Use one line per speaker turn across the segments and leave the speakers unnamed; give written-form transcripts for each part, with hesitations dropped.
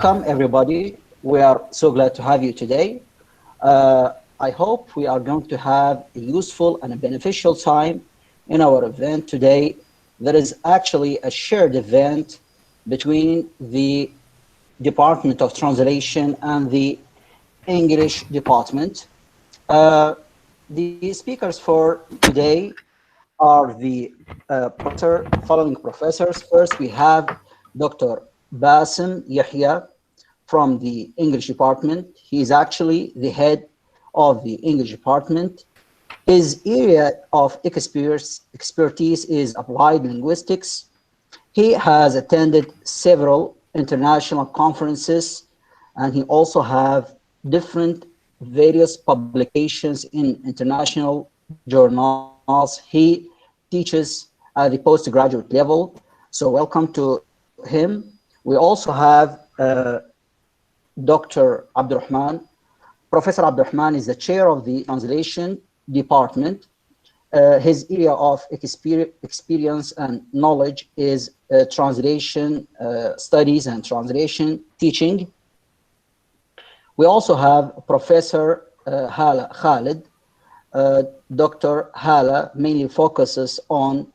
Welcome, everybody. We are so glad to have you today. I hope we are going to have a useful and a beneficial time in our event today. There is actually a shared event between the Department of Translation and the English Department. The speakers for today are the following professors. First, we have Dr. Bاسم Yahya from the English department. He is actually the head of the English department. His area of expertise is applied linguistics. He has attended several international conferences, and he also have different various publications in international journals. He teaches at the postgraduate level. So welcome to him. We also have Dr. Abdulrahman. Professor Abdulrahman is the chair of the translation department. His area of experience and knowledge is translation studies and translation teaching. We also have Professor Hالة, Khalid. Dr. Hالة mainly focuses on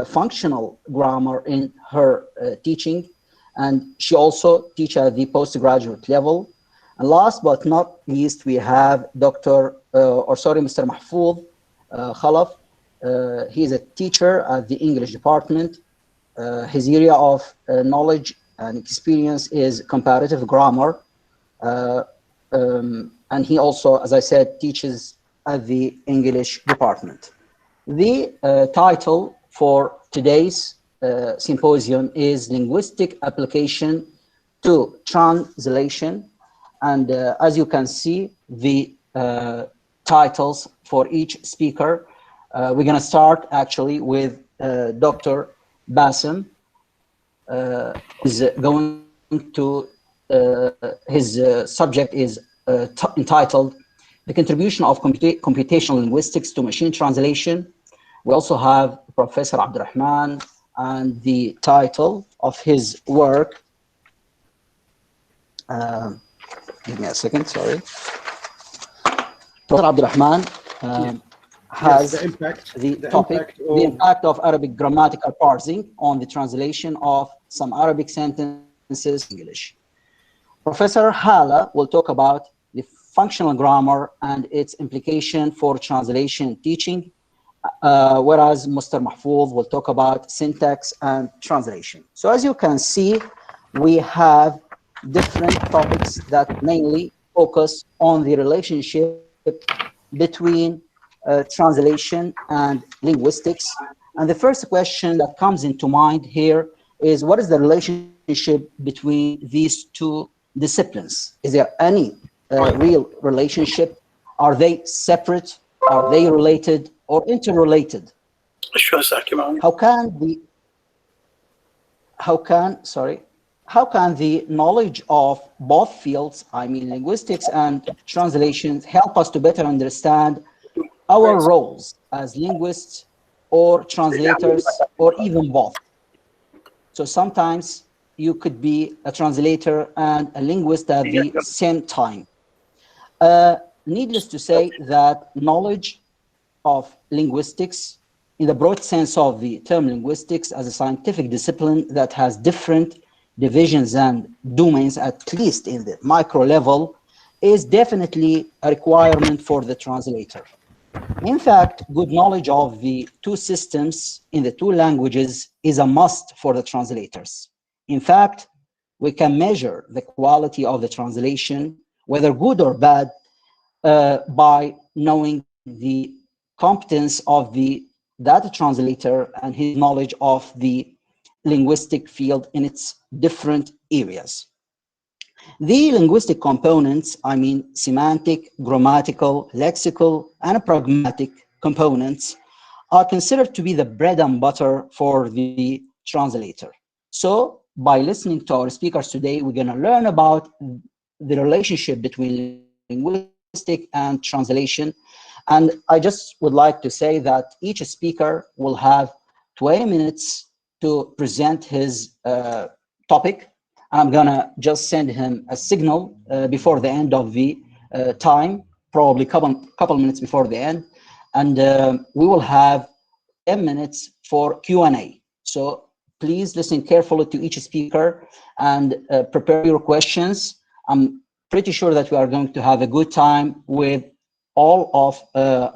functional grammar in her teaching, and she also teaches at the postgraduate level. And last but not least, we have Mr. Mahfouظ Khalaf. He is a teacher at the English department. His area of knowledge and experience is comparative grammar. And he also, as I said, teaches at the English department. The title for today's symposium is Linguistic Application to Translation. And as you can see, the titles for each speaker, we're going to start actually with Dr. Bاسم. Is going to, his subject is entitled The Contribution of Computational Linguistics to Machine Translation. We also have Professor Abdalrahman, and the title of his work, give me a second, sorry. Professor Abdalrahman has the topic, the impact of Arabic grammatical parsing on the translation of some Arabic sentences in English. Professor Hálة will talk about the functional grammar and its implication for translation teaching, whereas Mr. Mahfouظ will talk about syntax and translation. So as you can see, we have different topics that mainly focus on the relationship between translation and linguistics. And the first question that comes into mind here is, what is the relationship between these two disciplines? Is there any real relationship? Are they separate? Are they related or interrelated? How can the knowledge of both fields, I mean linguistics and translations, help us to better understand our roles as linguists or translators, or even both? So sometimes you could be a translator and a linguist at the same time. Needless to say that knowledge of linguistics, in the broad sense of the term linguistics, as a scientific discipline that has different divisions and domains, at least in the micro level, is definitely a requirement for the translator. In fact, good knowledge of the two systems in the two languages is a must for the translators. In fact, we can measure the quality of the translation, whether good or bad, by knowing the competence of the data translator and his knowledge of the linguistic field in its different areas. The linguistic components, I mean semantic, grammatical, lexical, and pragmatic components, are considered to be the bread and butter for the translator. So by listening to our speakers today, we're going to learn about the relationship between linguistic and translation. And I just would like to say that each speaker will have 20 minutes to present his topic, I'm gonna just send him a signal before the end of the time, probably couple minutes before the end, and we will have 10 minutes for Q&A. So please listen carefully to each speaker and prepare your questions. I'm pretty sure that we are going to have a good time with all of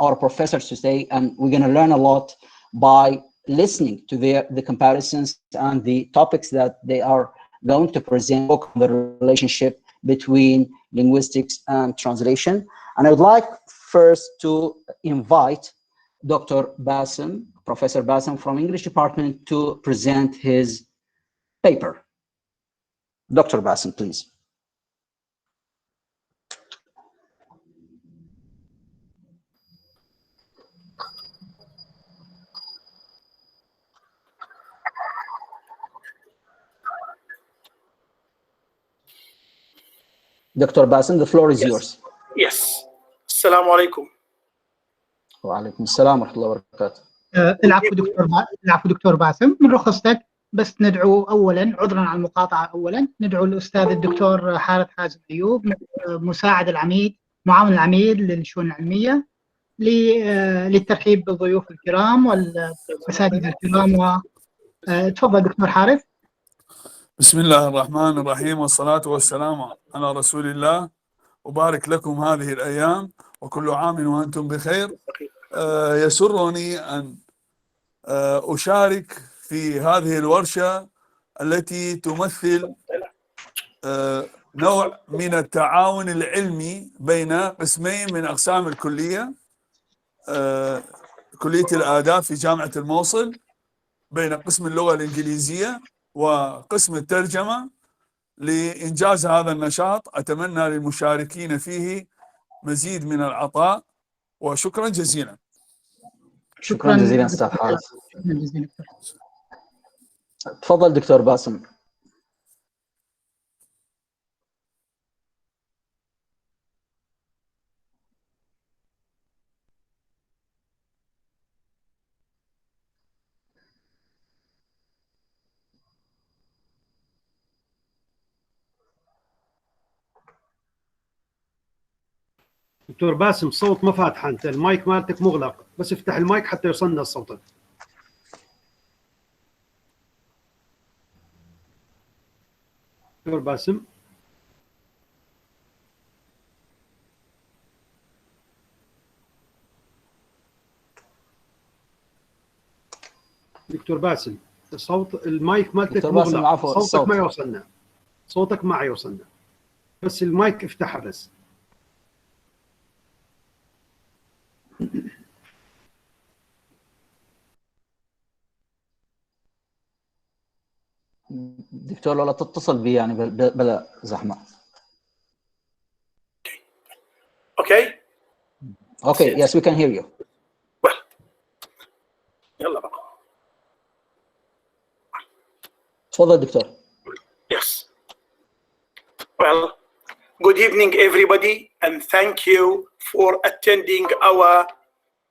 our professors today, and we're going to learn a lot by listening to the comparisons and the topics that they are going to present on the relationship between linguistics and translation. And I would like first to invite Dr. Bاسم, Professor Bاسم from English department, to present his paper. Dr. Bاسم, please. Dr. Bاسم, the floor is yours.
Yes. Assalamu alaikum.
وعليكم السلام ورحمة الله وبركاته.
العفو دكتور باسم، من رخصتك بس ندعو أولا، عذرا على المقاطعة، أولا ندعو الأستاذ الدكتور حارث حازم أيوب، مساعد العميد معاون العميد للشؤون العلمية، للترحيب بالضيوف الكرام والأساتذة الكرام. تفضل دكتور حارث.
بسم الله الرحمن الرحيم، والصلاة والسلام على رسول الله، وبارك لكم هذه الأيام وكل عام وأنتم بخير. يسرني أن أشارك في هذه الورشة التي تمثل نوع من التعاون العلمي بين قسمين من أقسام الكلية، كلية الآداب في جامعة الموصل، بين قسم اللغة الإنكليزية وقسم الترجمة، لإنجاز هذا النشاط. أتمنى للمشاركين فيه مزيد من العطاء، وشكرا جزيلا.
شكرا جزيلا أستاذ حارث. تفضل دكتور باسم.
دكتور باسم صوت ما فاتح، انت المايك مالتك مغلق، بس افتح المايك حتى يوصلنا صوتك. دكتور باسم. دكتور باسم الصوت المايك مالتك مغلق، صوتك ما يوصلنا، صوتك ما يوصلنا، بس المايك افتحه بس.
دكتور لو لا تتصل بي يعني بلا زحمة.
Okay.
Okay. Yes, we can hear you.
Well. يلا بقى.
تفضل دكتور.
Yes. Well, good evening everybody, and thank you for attending our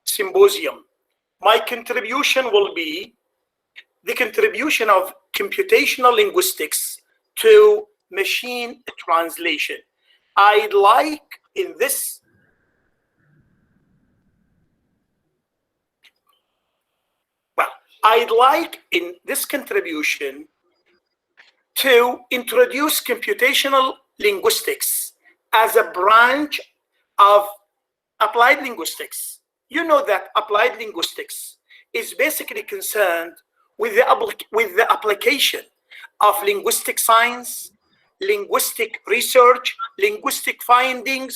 symposium. My contribution will be the contribution of computational linguistics to machine translation. I'd like in this contribution to introduce computational linguistics as a branch of applied linguistics. You know that applied linguistics is basically concerned with the application of linguistic science, linguistic research, linguistic findings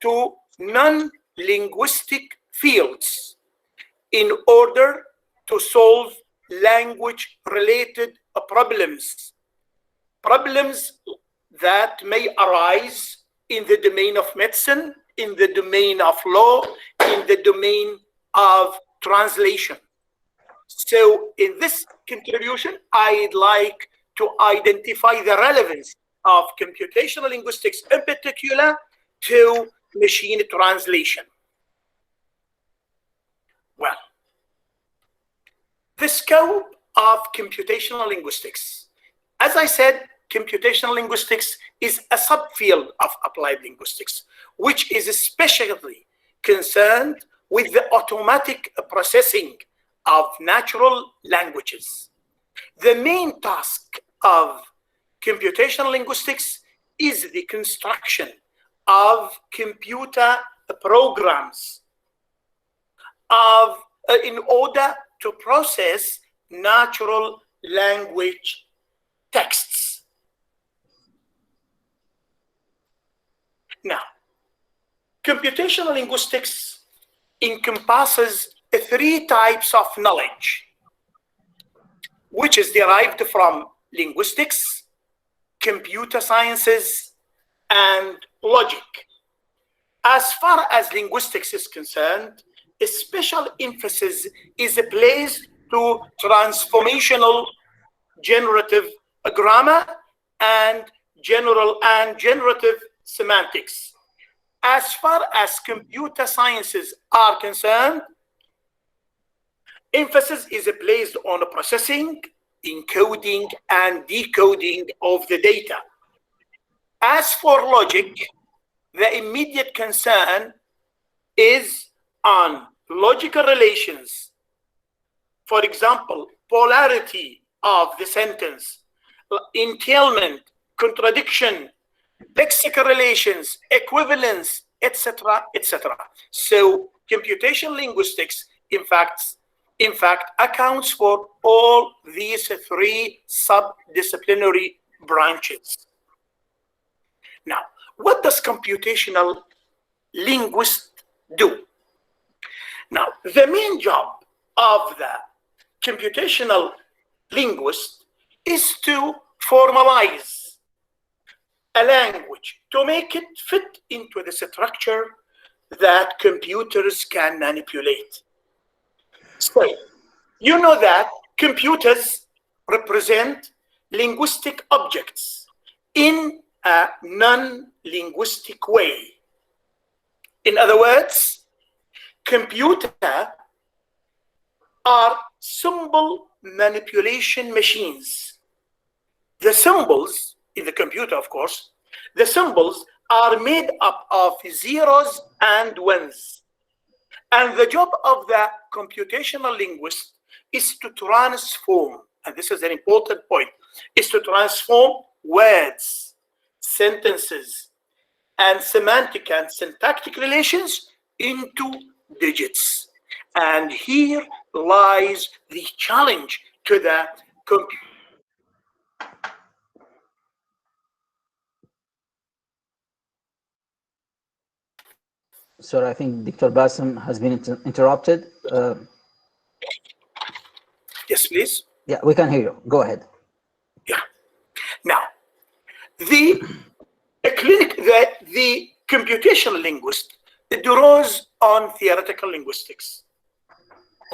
to non-linguistic fields in order to solve language-related problems that may arise in the domain of medicine, in the domain of law, in the domain of translation. So in this contribution, I'd like to identify the relevance of computational linguistics, in particular to machine translation. Well, the scope of computational linguistics, as I said, computational linguistics is a subfield of applied linguistics, which is especially concerned with the automatic processing of natural languages. The main task of computational linguistics is the construction of computer programs in order to process natural language texts. Now, computational linguistics encompasses 3 types of knowledge, which is derived from linguistics, computer sciences, and logic. As far as linguistics is concerned, a special emphasis is placed to transformational generative grammar and generative semantics. As far as computer sciences are concerned, emphasis is placed on processing, encoding, and decoding of the data. As for logic, the immediate concern is on logical relations. For example, polarity of the sentence, entailment, contradiction, lexical relations, equivalence, etc., etc. So computational linguistics, in fact, accounts for all these 3 subdisciplinary branches. Now, what does computational linguist do? Now, the main job of the computational linguist is to formalize a language, to make it fit into the structure that computers can manipulate. So, you know that computers represent linguistic objects in a non-linguistic way. In other words, computers are symbol manipulation machines. The symbols in the computer, of course, the symbols are made up of zeros and ones. And the job of the computational linguist is to transform, and this is an important point, is to transform words, sentences, and semantic and syntactic relations into digits. And here lies the challenge to the computer.
Sorry, I think Dr. Bاسم has been interrupted.
Yes, please.
Yeah, we can hear you. Go ahead.
Yeah. Now, the computational linguist draws on theoretical linguistics.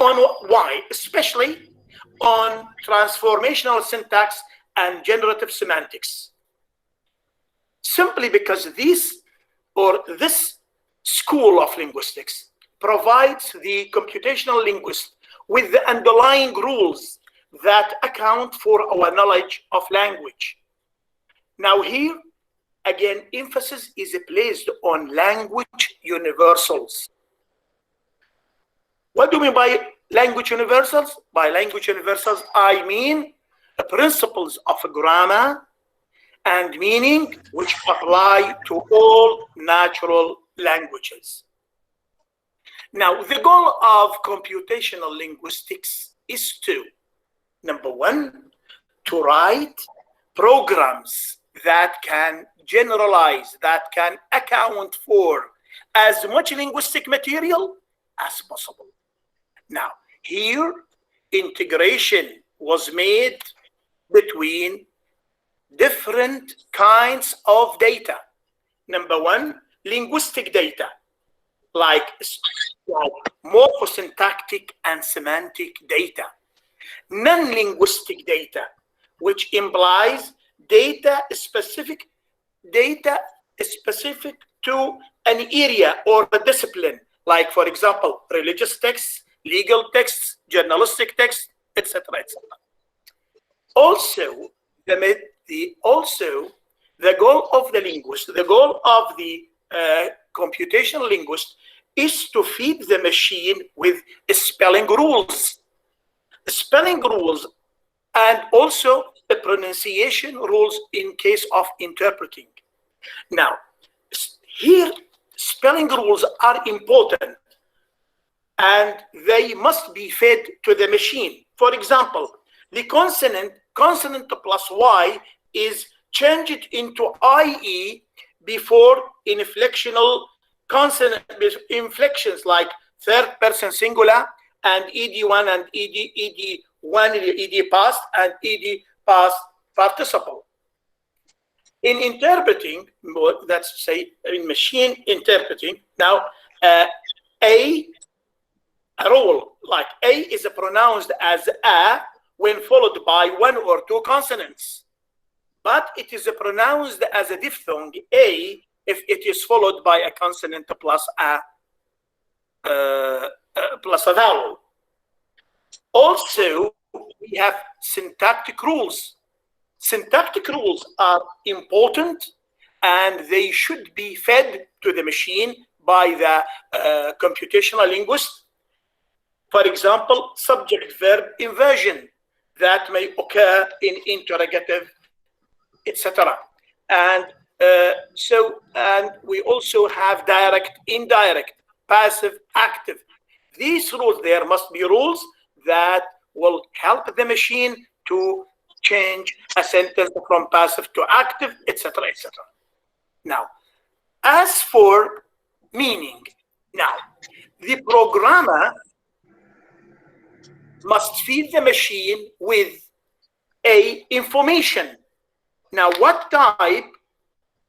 On why? Especially on transformational syntax and generative semantics. Simply because this school of linguistics provides the computational linguist with the underlying rules that account for our knowledge of language. Now here, again, emphasis is placed on language universals. What do we mean by language universals? By language universals, I mean the principles of grammar and meaning which apply to all natural languages. Now, the goal of computational linguistics is to, number 1, to write programs that can generalize, that can account for as much linguistic material as possible. Now, here, integration was made between different kinds of data. Number 1, linguistic data, like morphosyntactic and semantic data. Non-linguistic data, which implies data specific to an area or a discipline, like, for example, religious texts, legal texts, journalistic texts, etc., etc. Also, also the goal of the linguist, the goal of the computational linguist is to feed the machine with spelling rules. Spelling rules and also the pronunciation rules in case of interpreting. Now, here spelling rules are important and they must be fed to the machine. For example, the consonant plus Y is changed into IE before inflectional consonant inflections like third person singular and ED1 and ED1, ED past and ED past participle. In interpreting, let's say in machine interpreting, now a rule like A is pronounced as A when followed by one or two consonants, but it is pronounced as a diphthong A if it is followed by a consonant plus a vowel. Also, we have syntactic rules. Syntactic rules are important and they should be fed to the machine by the computational linguist. For example, subject-verb inversion that may occur in interrogative, etc. And and we also have direct, indirect, passive, active. These rules, there must be rules that will help the machine to change a sentence from passive to active, etc., etc. Now, as for meaning, now, the programmer must feed the machine with information. Now, what type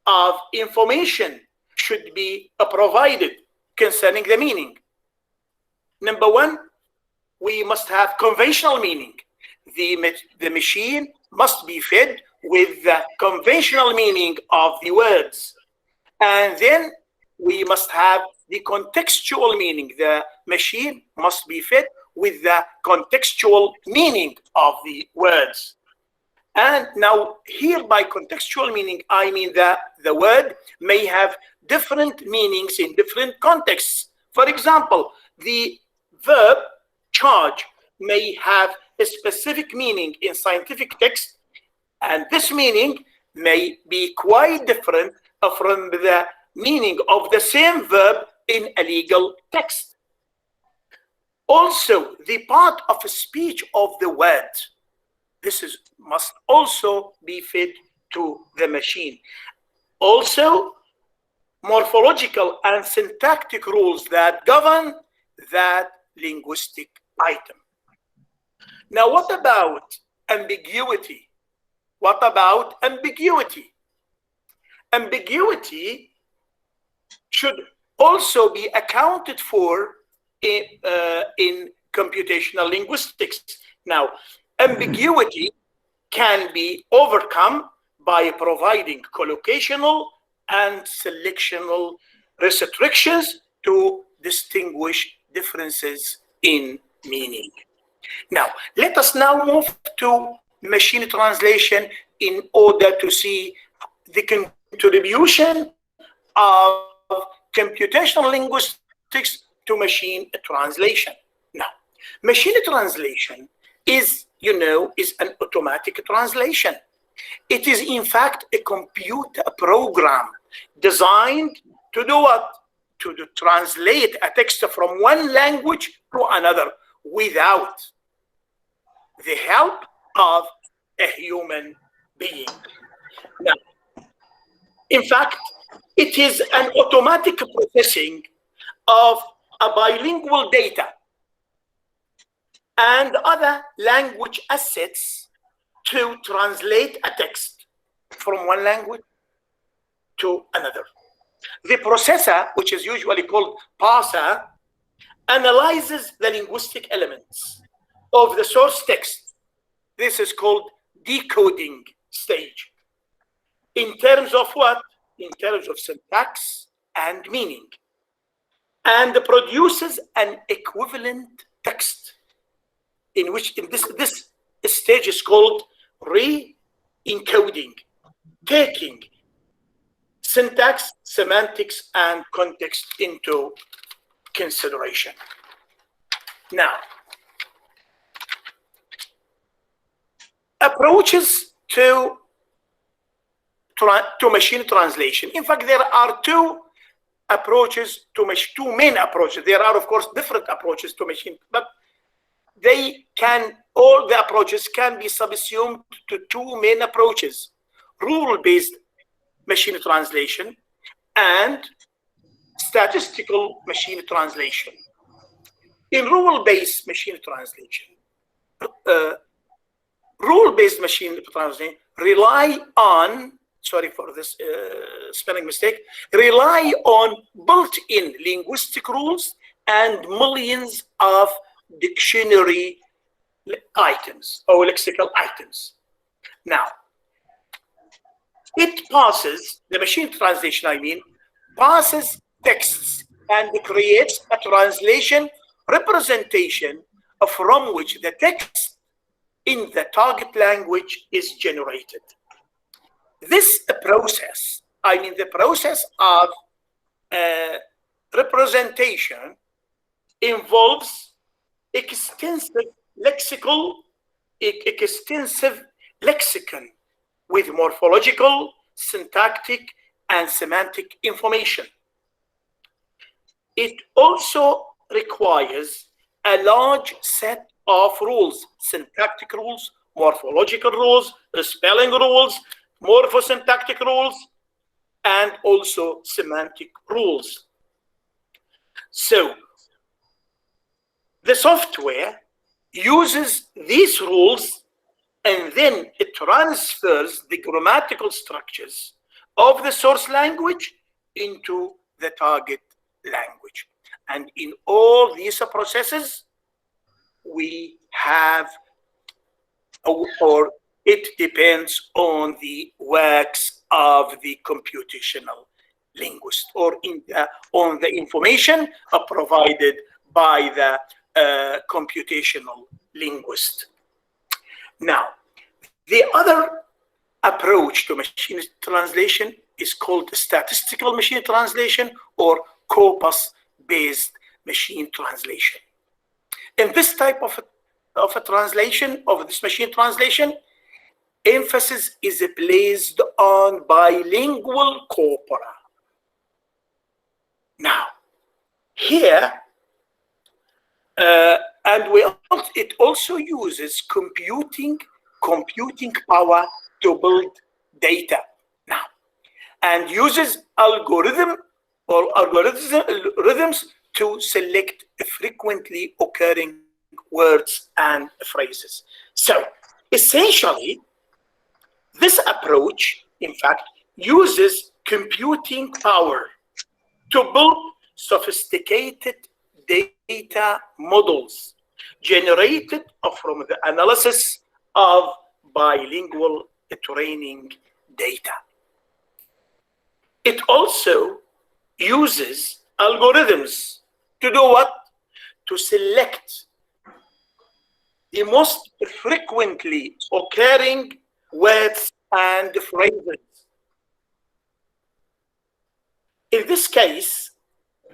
of information should be provided concerning the meaning? Number one, we must have conventional meaning. The machine must be fed with the conventional meaning of the words. And then we must have the contextual meaning. The machine must be fed with the contextual meaning of the words. And now here by contextual meaning, I mean that the word may have different meanings in different contexts. For example, the verb charge may have a specific meaning in scientific text, and this meaning may be quite different from the meaning of the same verb in a legal text. Also, the part of speech of the word, must also be fed to the machine. Also, morphological and syntactic rules that govern that linguistic item. Now, what about ambiguity? What about ambiguity? Ambiguity should also be accounted for in computational linguistics. Now, ambiguity can be overcome by providing collocational and selectional restrictions to distinguish differences in meaning. Now, let us now move to machine translation in order to see the contribution of computational linguistics to machine translation. Now, machine translation is an automatic translation. It is in fact a computer program designed to do what? To translate a text from one language to another without the help of a human being. Now, in fact, it is an automatic processing of a bilingual data and other language assets to translate a text from one language to another. The processor, which is usually called parser, analyzes the linguistic elements of the source text. This is called decoding stage. In terms of what? In terms of syntax and meaning, and produces an equivalent text, in which this stage is called encoding, taking syntax, semantics, and context into consideration. Now, approaches to machine translation. In fact, there are two approaches to two main approaches. There are, of course, different approaches to machine, but all the approaches can be subsumed to two main approaches: rule-based machine translation and statistical machine translation. In rule-based machine translation, rule-based machine translation rely on, sorry for this spelling mistake, rely on built-in linguistic rules and millions of dictionary items or lexical items. Now, it passes, the machine translation, I mean, passes texts and creates a translation representation from which the text in the target language is generated. This process, I mean the process of representation, involves extensive lexicon with morphological, syntactic, and semantic information. It also requires a large set of rules: syntactic rules, morphological rules, spelling rules, morphosyntactic rules, and also semantic rules. So the software uses these rules and then it transfers the grammatical structures of the source language into the target language. And in all these processes, we have, or it depends on the works of the computational linguist, or on the information provided by the computational linguist. Now, the other approach to machine translation is called statistical machine translation or corpus-based machine translation. In this type of a translation, of this machine translation, emphasis is placed on bilingual corpora. Now, here, it also uses computing power to build data now, and uses algorithms to select frequently occurring words and phrases. So essentially, this approach, in fact, uses computing power to build sophisticated data models generated from the analysis of bilingual training data. It also uses algorithms to do what? To select the most frequently occurring words and phrases. In this case,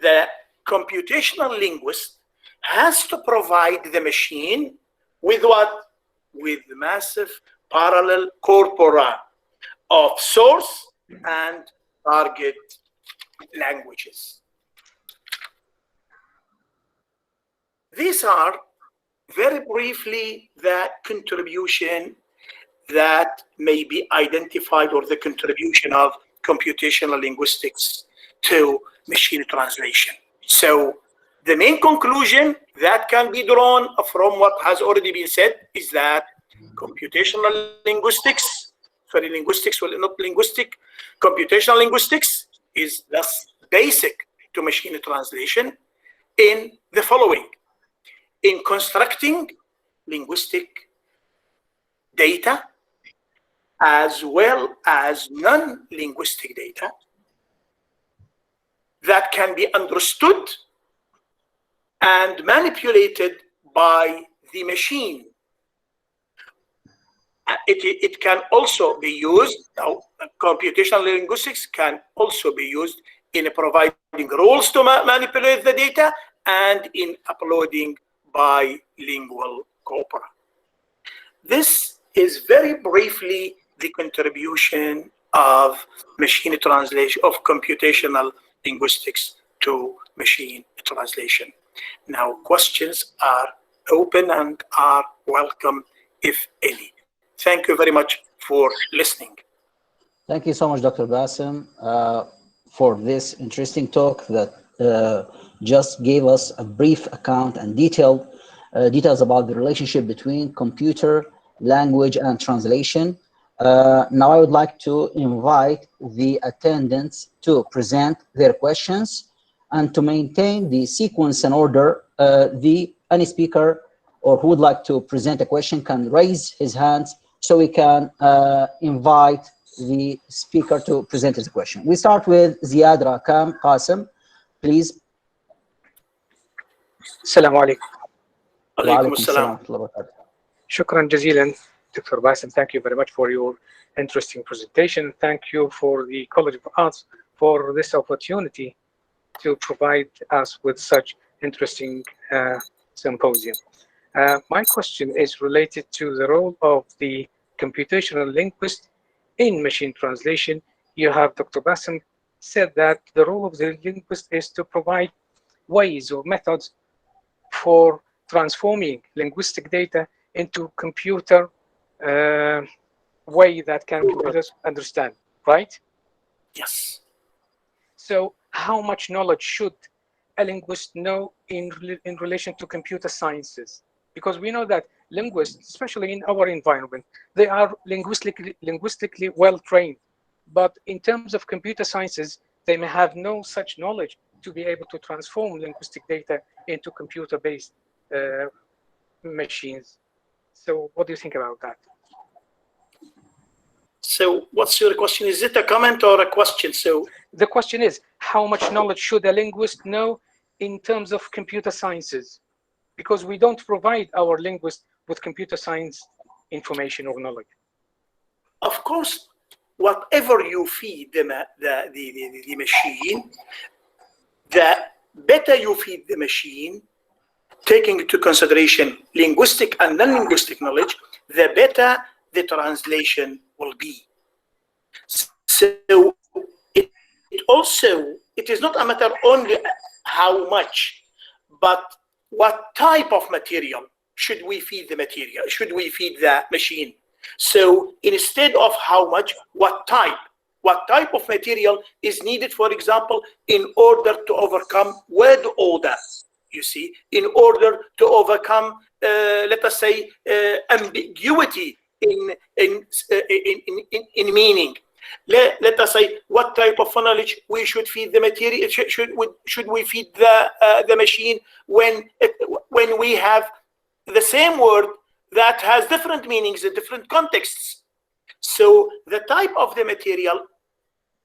the computational linguist has to provide the machine with what? With massive parallel corpora of source and target languages. These are very briefly the contribution that may be identified, or the contribution of computational linguistics to machine translation. So the main conclusion that can be drawn from what has already been said is that computational linguistics, sorry, linguistics, well, not linguistic, computational linguistics is thus basic to machine translation in the following: in constructing linguistic data, as well as non-linguistic data that can be understood and manipulated by the machine, it can also be used, computational linguistics can also be used in providing rules to manipulate the data and in uploading bilingual corpora. This is very briefly the contribution of machine translation, of computational linguistics to machine translation. Now, questions are open and are welcome, if any. Thank you very much for listening.
Thank you so much, Dr. Basim, for this interesting talk that just gave us a brief account and details about the relationship between computer, language, and translation. Now I would like to invite the attendants to present their questions, and to maintain the sequence and order, any speaker or who would like to present a question can raise his hands so we can invite the speaker to present his question. We start with Ziad Rakam Qasim, please.
السلام عليكم.
وعليكم السلام.
شكرا جزيلا Dr. Basim. Thank you very much for your interesting presentation. Thank you for the College of Arts for this opportunity to provide us with such interesting symposium. My question is related to the role of the computational linguist in machine translation. You have, Dr. Basim, said that the role of the linguist is to provide ways or methods for transforming linguistic data into computer way that can computers understand, right?
Yes.
So how much knowledge should a linguist know in relation to computer sciences? Because we know that linguists, especially in our environment, they are linguistically well trained, but in terms of computer sciences, they may have no such knowledge to be able to transform linguistic data into computer-based machines. So what do you think about that?
So what's your question? Is it a comment or a question? So
the question is, how much knowledge should a linguist know in terms of computer sciences? Because we don't provide our linguists with computer science information or knowledge.
Of course, whatever you feed the machine, the better you feed the machine, taking into consideration linguistic and non-linguistic knowledge, the better the translation will be. So it is not a matter only how much, but what type of material should we feed the machine. So instead of how much, what type of material is needed, for example, in order to overcome word order, you see, in order to overcome, let us say, ambiguity in meaning. Let us say what type of knowledge we should feed the material. Should we feed the machine when we have the same word that has different meanings in different contexts? So the type of the material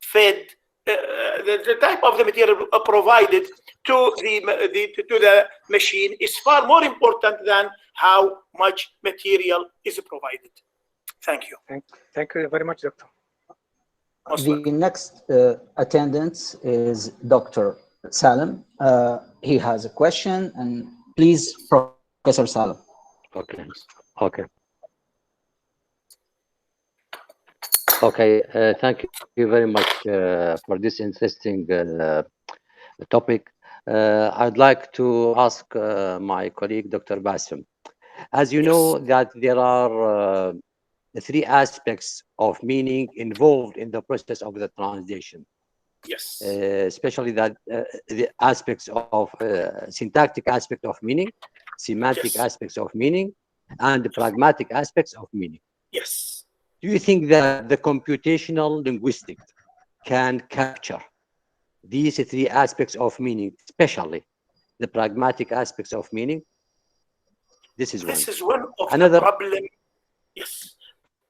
fed, the type of the material provided to the machine is far more important than how much material is provided. Thank you.
Thank you very much, Doctor.
The next attendant is Dr. Salim. He has a question, and please, Professor Salim.
Okay. Thank you very much for this interesting topic. I'd like to ask my colleague, Dr. Basim. As you know, that there are the three aspects of meaning involved in the process of the translation.
Yes.
Especially that the aspects of syntactic aspect of meaning, semantic aspects of meaning, and the pragmatic aspects of meaning.
Yes.
Do you think that the computational linguistics can capture these three aspects of meaning, especially the pragmatic aspects of meaning? This is
one of the problem. Yes.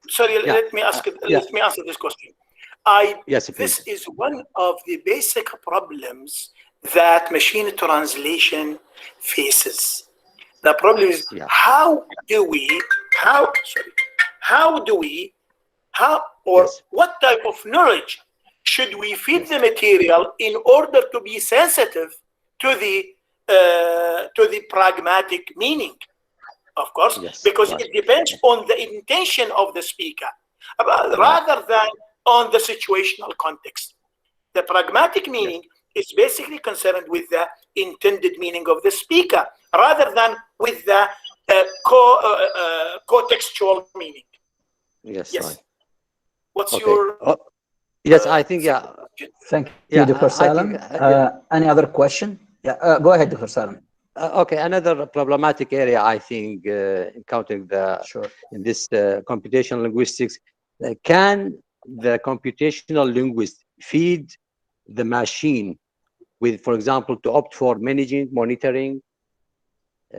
Sorry, let me ask. Let me answer this question. This is one of the basic problems that machine translation faces. The problem is how what type of knowledge should we feed the material in order to be sensitive to the pragmatic meaning? Of course, because it depends on the intention of the speaker rather than on the situational context. The pragmatic meaning is basically concerned with the intended meaning of the speaker rather than with the co-textual meaning.
Yes.
Yes.
Right.
What's your...
yes, I think,
Thank you, Dr. Salam. Any other question? Go ahead, Dr. Salam.
Okay, another problematic area, I think, encountering in this computational linguistics, can the computational linguist feed the machine with, for example, to opt for managing, monitoring?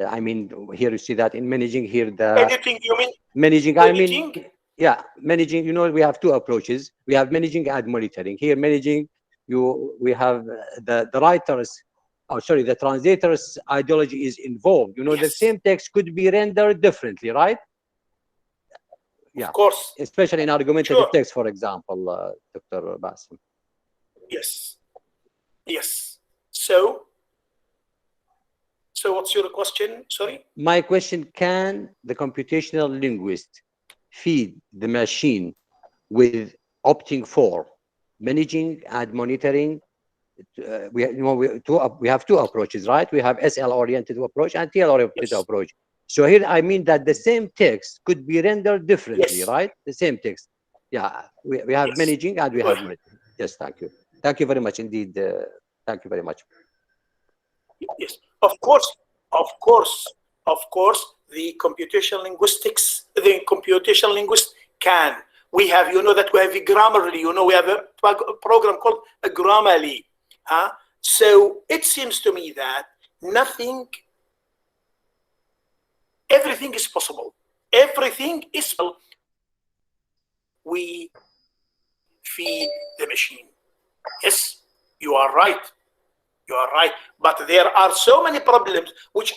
I mean, here you see that in managing, here the
editing, you mean?
Managing,
editing?
I mean, yeah, managing, you know, we have two approaches. We have managing and monitoring. Here, managing, we have the writers, the translator's ideology is involved. You know, the same text could be rendered differently, right? Yeah,
of course.
Especially in argumentative text, for example, Dr. Basim.
Yes. Yes. So what's your question? Sorry?
My question, can the computational linguist feed the machine with opting for managing and monitoring? We have two approaches, right? We have SL-oriented approach and TL-oriented approach. So here, I mean that the same text could be rendered differently, right? The same text. Yeah, we have managing and we have monitoring. Yes, thank you. Thank you very much indeed. Thank you very much.
Yes, of course, the computational linguist can. We have, you know, that we have a Grammarly, you know, we have a program called a Grammarly. So it seems to me that everything is possible. Everything is possible. We feed the machine. Yes, you are right. You are right. But there are so many problems, which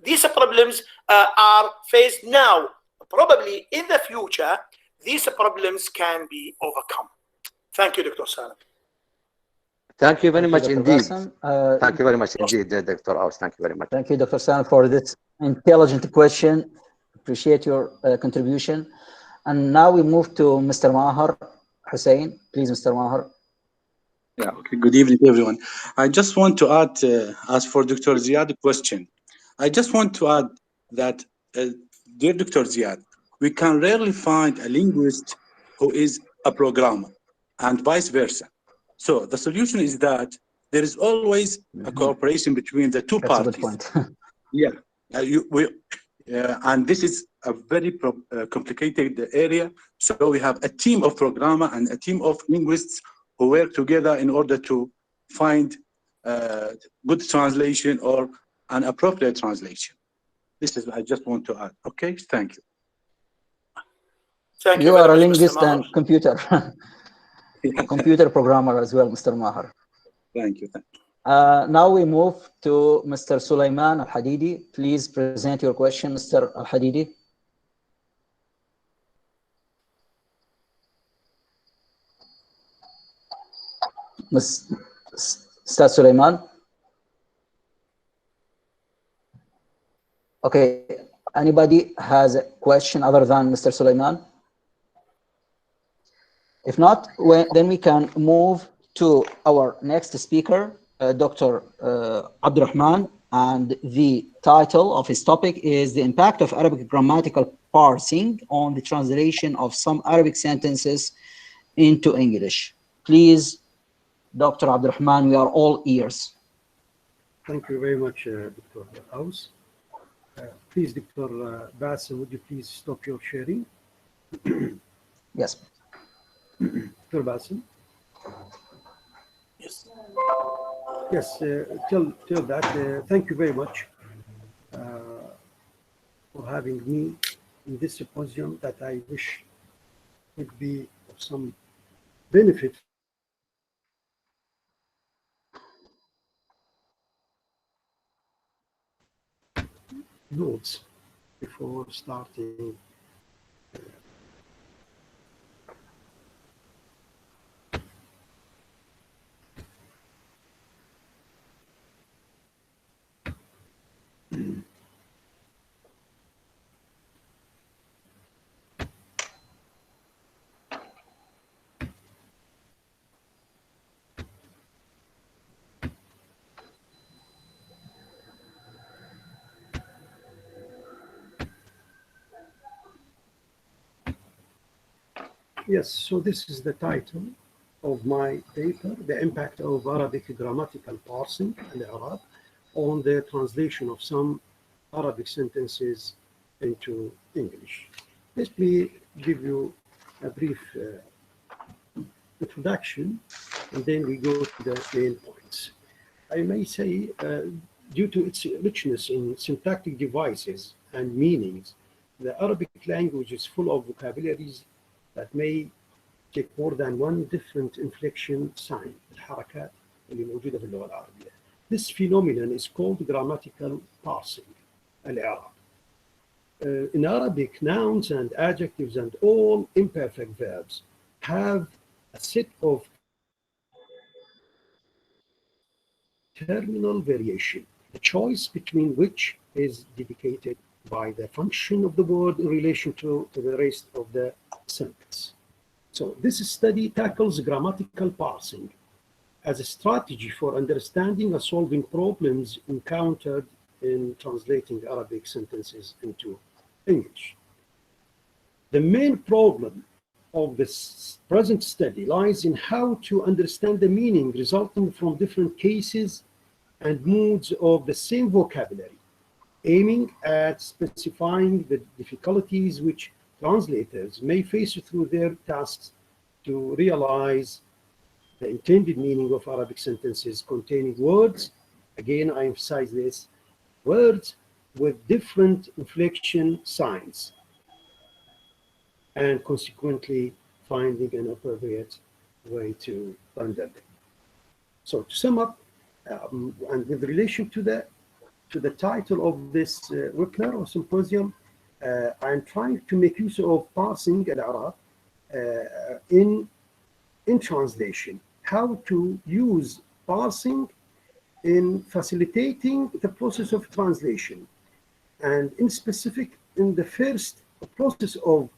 these problems are faced now. Probably in the future, these problems can be overcome. Thank you, Dr. Salam.
Thank you very much indeed. Thank you very much indeed, Dr. Aus. Thank you very much.
Thank you, Dr. Salam, for this intelligent question. Appreciate your contribution. And now we move to Mr. Maher Hussein. Please, Mr. Maher.
Yeah, okay. Good evening, everyone. I just want to add, as for Dr. Ziad question, I just want to add that, dear Dr. Ziad, we can rarely find a linguist who is a programmer and vice versa. So the solution is that there is always a cooperation between the two parties.
That's a good
point. And this is a very complicated area. So we have a team of programmers and a team of linguists who work together in order to find good translation or an appropriate translation. This is I just want to add. Okay, thank you.
Thank you.
You are a linguist and computer programmer as well, Mr. Maher.
Thank you.
Now we move to Mr. Sulaiman Al-Hadidi. Please present your question, Mr. Al-Hadidi. Mr. Sulaiman. Okay, anybody has a question other than Mr. Sulaiman? If not, then we can move to our next speaker, Dr. Abdulrahman, and the title of his topic is The Impact of Arabic Grammatical Parsing on the Translation of Some Arabic Sentences into English. Please, Dr. Abdulrahman, we are all ears.
Thank you very much, Dr. Aus. Please, Dr. Bassa, would you please stop your sharing?
Yes.
Dr. Bassa?
Yes.
Yes, tell that. Thank you very much for having me in this symposium that I wish would be of some benefit. Notes before starting Yes, so this is the title of my paper, The Impact of Arabic Grammatical Parsing, الإعراب, on the translation of some Arabic sentences into English. Let me give you a brief introduction, and then we go to the main points. I may say, due to its richness in syntactic devices and meanings, the Arabic language is full of vocabularies that may take more than one different inflection sign, الحركات اللي موجودة في اللغة العربية. This phenomenon is called grammatical parsing, الإعراب. In Arabic, nouns and adjectives and all imperfect verbs have a set of terminal variation, the choice between which is dedicated by the function of the word in relation to the rest of the sentence. So this study tackles grammatical parsing as a strategy for understanding and solving problems encountered in translating Arabic sentences into English. The main problem of this present study lies in how to understand the meaning resulting from different cases and moods of the same vocabulary, aiming at specifying the difficulties which translators may face through their tasks to realize the intended meaning of Arabic sentences containing words, again I emphasize this, words with different inflection signs, and consequently finding an appropriate way to render them. So to sum up, and with relation to the title of this webinar or symposium, I'm trying to make use of parsing al-i'rab in translation, how to use parsing in facilitating the process of translation, and in specific in the first process of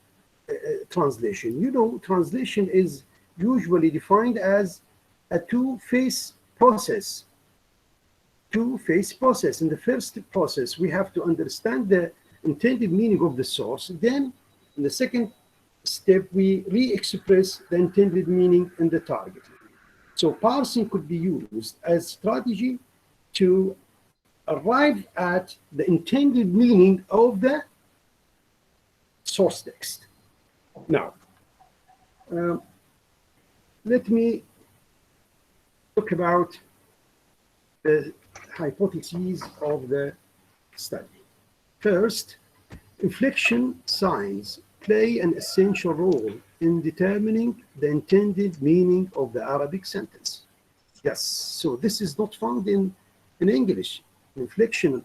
translation. You know, translation is usually defined as a two-phase process. Two-phase process. In the first process, we have to understand the intended meaning of the source. Then, in the second step, we re-express the intended meaning in the target. So parsing could be used as strategy to arrive at the intended meaning of the source text. Now, let me talk about the hypotheses of the study. First, inflection signs play an essential role in determining the intended meaning of the Arabic sentence. Yes, so this is not found in English. Inflection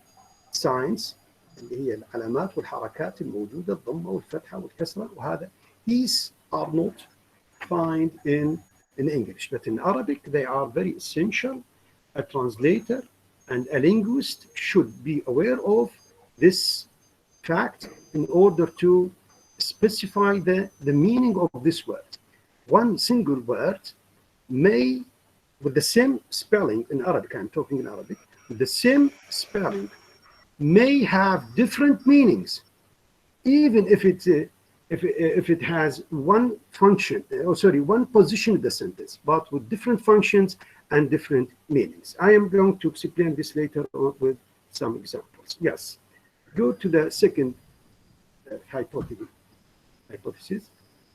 signs اللي هي العلامات والحركات الموجودة الضمة والفتحة والكسرة وهذا, these are not found in English, but in Arabic they are very essential. A translator and a linguist should be aware of this fact in order to specify the meaning of this word. One single word may, with the same spelling in Arabic, I'm talking in Arabic, with the same spelling may have different meanings, even if it has one function, one position in the sentence, but with different functions and different meanings. I am going to explain this later on with some examples. Yes, go to the second hypothesis.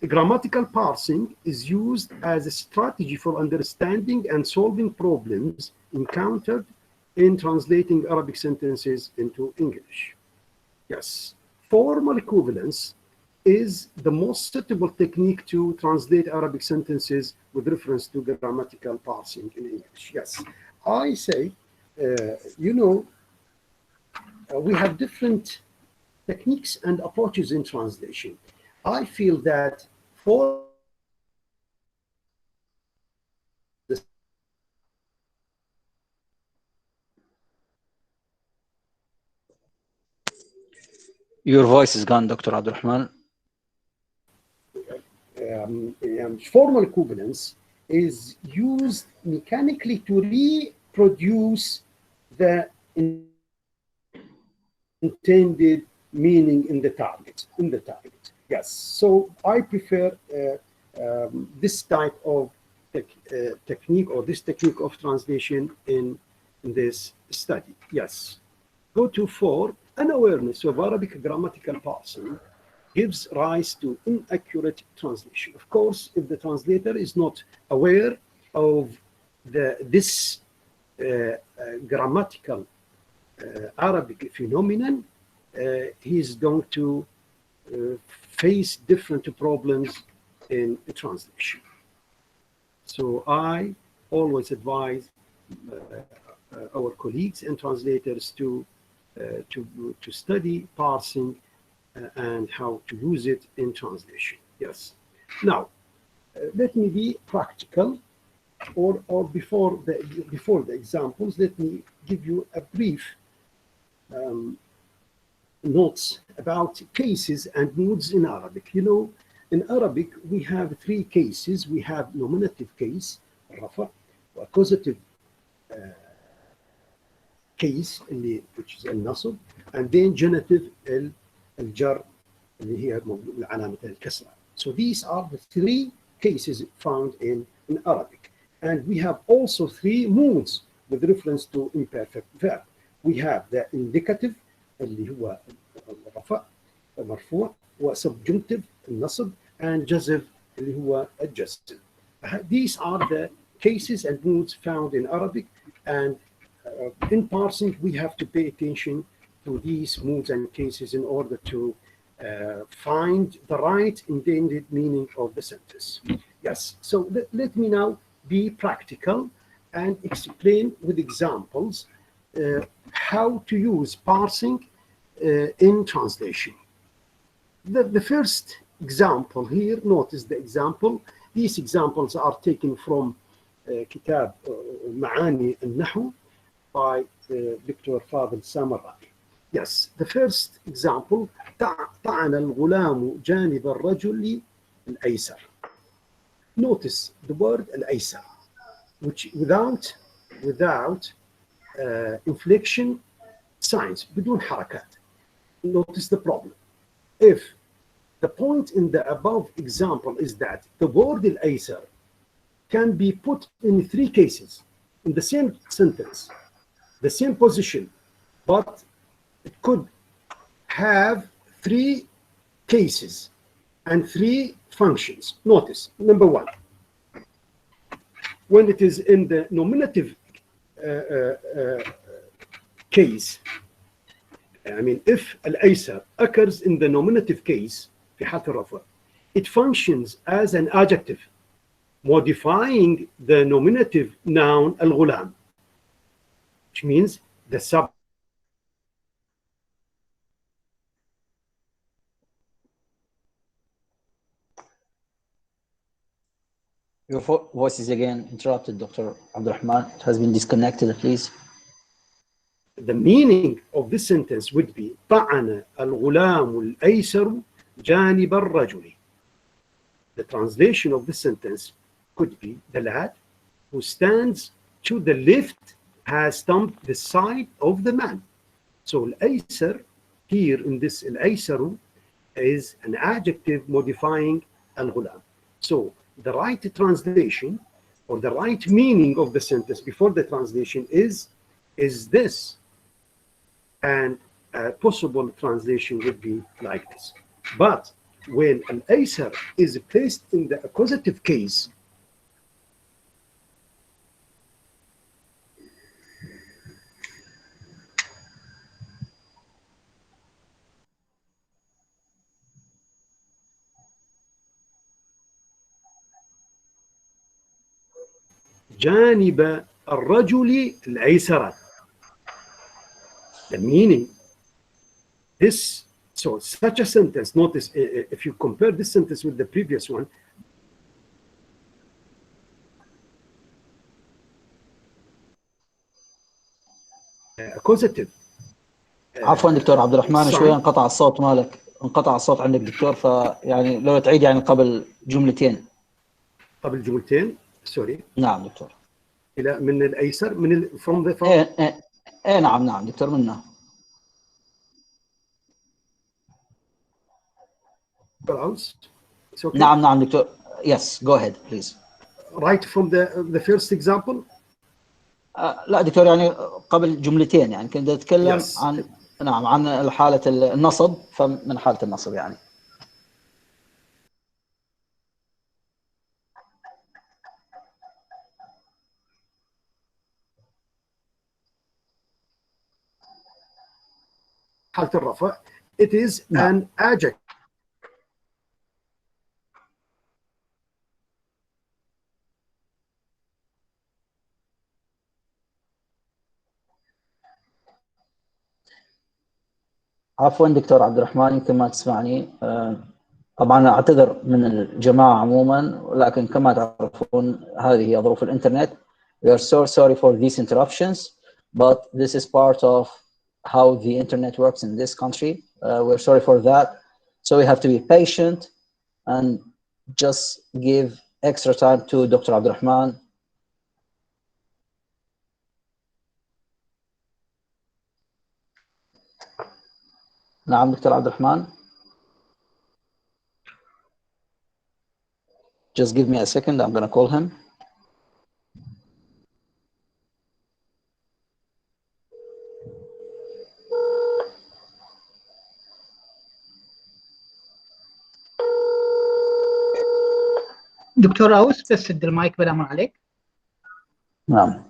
Grammatical parsing is used as a strategy for understanding and solving problems encountered in translating Arabic sentences into English. Yes, formal equivalence is the most suitable technique to translate Arabic sentences with reference to grammatical parsing in English. Yes, I say, we have different techniques and approaches in translation. I feel that for
Your voice is gone, Dr. Abdulrahman.
Formal equivalence is used mechanically to reproduce the intended meaning in the target. Yes, so I prefer this type of technique or this technique of translation in this study. Yes. Go to 4. Unawareness of Arabic grammatical parsing gives rise to inaccurate translation. Of course, if the translator is not aware of this grammatical Arabic phenomenon, he is going to face different problems in translation. So I always advise our colleagues and translators to study parsing and how to use it in translation. Yes. Now, let me be practical, or before the examples, let me give you a brief notes about cases and moods in Arabic. You know, in Arabic we have 3 cases. We have nominative case, rafa, accusative case, which is النصب, and then genitive الجر اللي هي علامة الكسرة. So these are the 3 cases found in Arabic. And we have also 3 moods with reference to imperfect verb. We have the indicative اللي هو الرفع مرفوع، وsubjunctive النصب، and جزم اللي هو الجزم. These are the cases and moods found in Arabic, and in parsing we have to pay attention to these moods and cases in order to find the right intended meaning of the sentence. Yes, so let me now be practical and explain with examples how to use parsing in translation. The first example here, notice the example. These examples are taken from كتاب معاني النحو by Dr. Fadil Samarrai. Yes, the first example, طعن الغلام جانب الرجل الأيسر. Notice the word الأيسر, which without inflection signs, بدون حركات. Notice the problem. If the point in the above example is that the word الأيسر can be put in 3 cases in the same sentence, the same position, but it could have 3 cases and 3 functions. Notice, number 1, when it is in the nominative case, I mean, if al-aysar occurs in the nominative case, في حالة الرفع, it functions as an adjective, modifying the nominative noun al-ghulam, which means the sub.
Your voice is again interrupted, Dr. Abdulrahman. It has been disconnected, please.
The meaning of this sentence would be طعن الغلام الأيسر جانب الرجل. The translation of this sentence could be the lad who stands to the left has stumped the side of the man. So الأيسر here in this الأيسر is an adjective modifying الغلام. So the right translation or the right meaning of the sentence before the translation is this, and a possible translation would be like this. But when an aysar is placed in the accusative case, جانب الرجل الأيسر. The meaning, this, so such a sentence, notice if you compare this sentence with the previous one, accusative.
عفوا دكتور عبد الرحمن، شوية انقطع الصوت مالك، انقطع الصوت عندك دكتور، فيعني لو تعيد يعني قبل جملتين.
قبل جملتين، سوري.
نعم دكتور.
إلى من الأيسر، من from the
إيه نعم دكتور منه.
Okay.
نعم دكتور، yes, go ahead, please.
Right from the first example.
لا دكتور، يعني قبل جملتين يعني كنت أتكلم
Yes.
عن نعم عن حالة النصب، فمن حالة النصب يعني.
حالة الرفع. It is an adjective.
عفوا دكتور عبد الرحمن، يمكن ما تسمعني. طبعا أعتذر من الجماعة عموما، ولكن كما تعرفون هذه هي ظروف الإنترنت. We are so sorry for these interruptions, but this is part of how the internet works in this country. We're sorry for that. So we have to be patient and just give extra time to Dr. Abdulrahman. نعم دكتور عبد الرحمن. Just give me a second, I'm going to call him.
دكتور أوس، بس سد المايك بلا ما عليك.
نعم.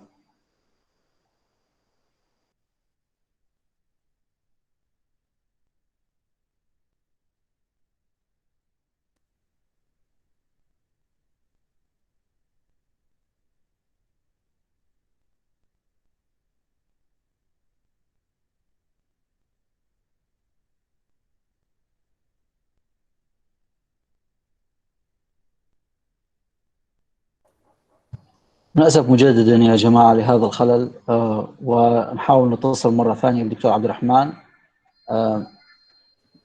نأسف مجددا يا جماعة لهذا الخلل، ونحاول نتصل مرة ثانية بالدكتور عبد الرحمن.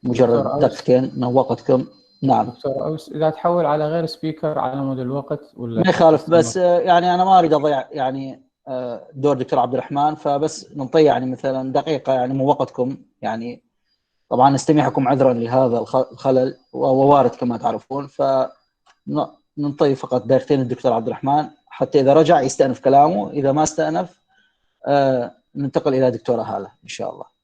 مجرد دقيقتين من وقتكم. نعم
دكتور أوس، إذا تحول على غير سبيكر على مدى الوقت ولا
ما يخالف، بس يعني أنا ما أريد أضيع يعني دور دكتور عبد الرحمن، فبس نعطي يعني مثلا دقيقة يعني من وقتكم. يعني طبعا نستمعكم عذرا لهذا الخلل، ووارد كما تعرفون، فنعطي فقط دقيقتين للدكتور عبد الرحمن حتى إذا رجع يستأنف كلامه. إذا ما استأنف ننتقل إلى دكتورة هالة إن شاء الله.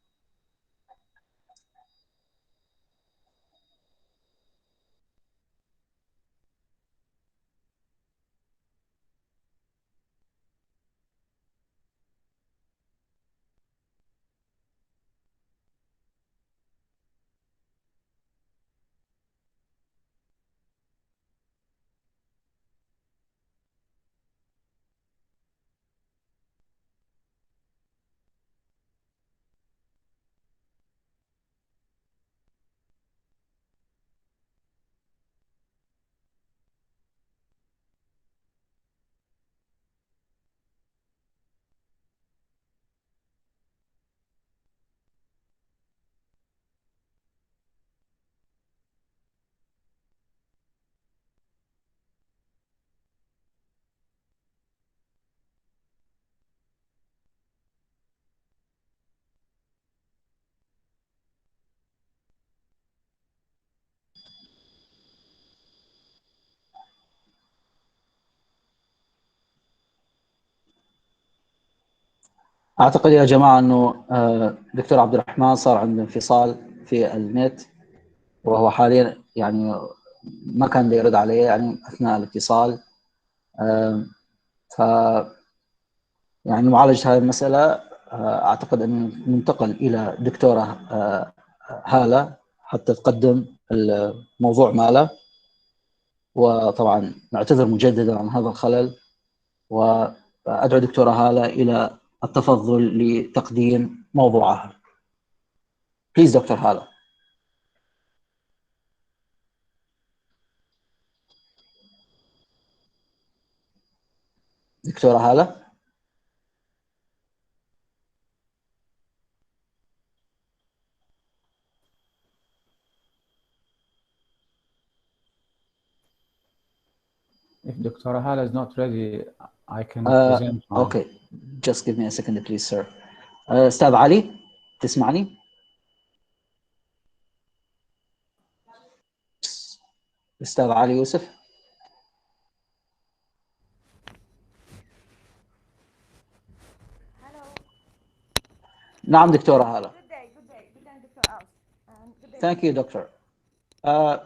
أعتقد يا جماعة أنه دكتور عبد الرحمن صار عنده انفصال في النت، وهو حاليا يعني ما كان يرد عليه يعني أثناء الاتصال. ف يعني معالجة هذه المسألة أعتقد أن ننتقل إلى دكتورة هالة حتى تقدم الموضوع ماله. وطبعا نعتذر مجددا عن هذا الخلل، وأدعو دكتورة هالة إلى التفضل لتقديم موضوعها. Please دكتور هالة. دكتورة هالة.
If Dr. Hal is not ready, I can present.
Okay, just give me a second please sir. أستاذ علي تسمعني؟ أستاذ علي يوسف. نعم دكتورة هالة.
Good day. Good day. Good day, Dr. Aus. Good day.
Thank you, doctor.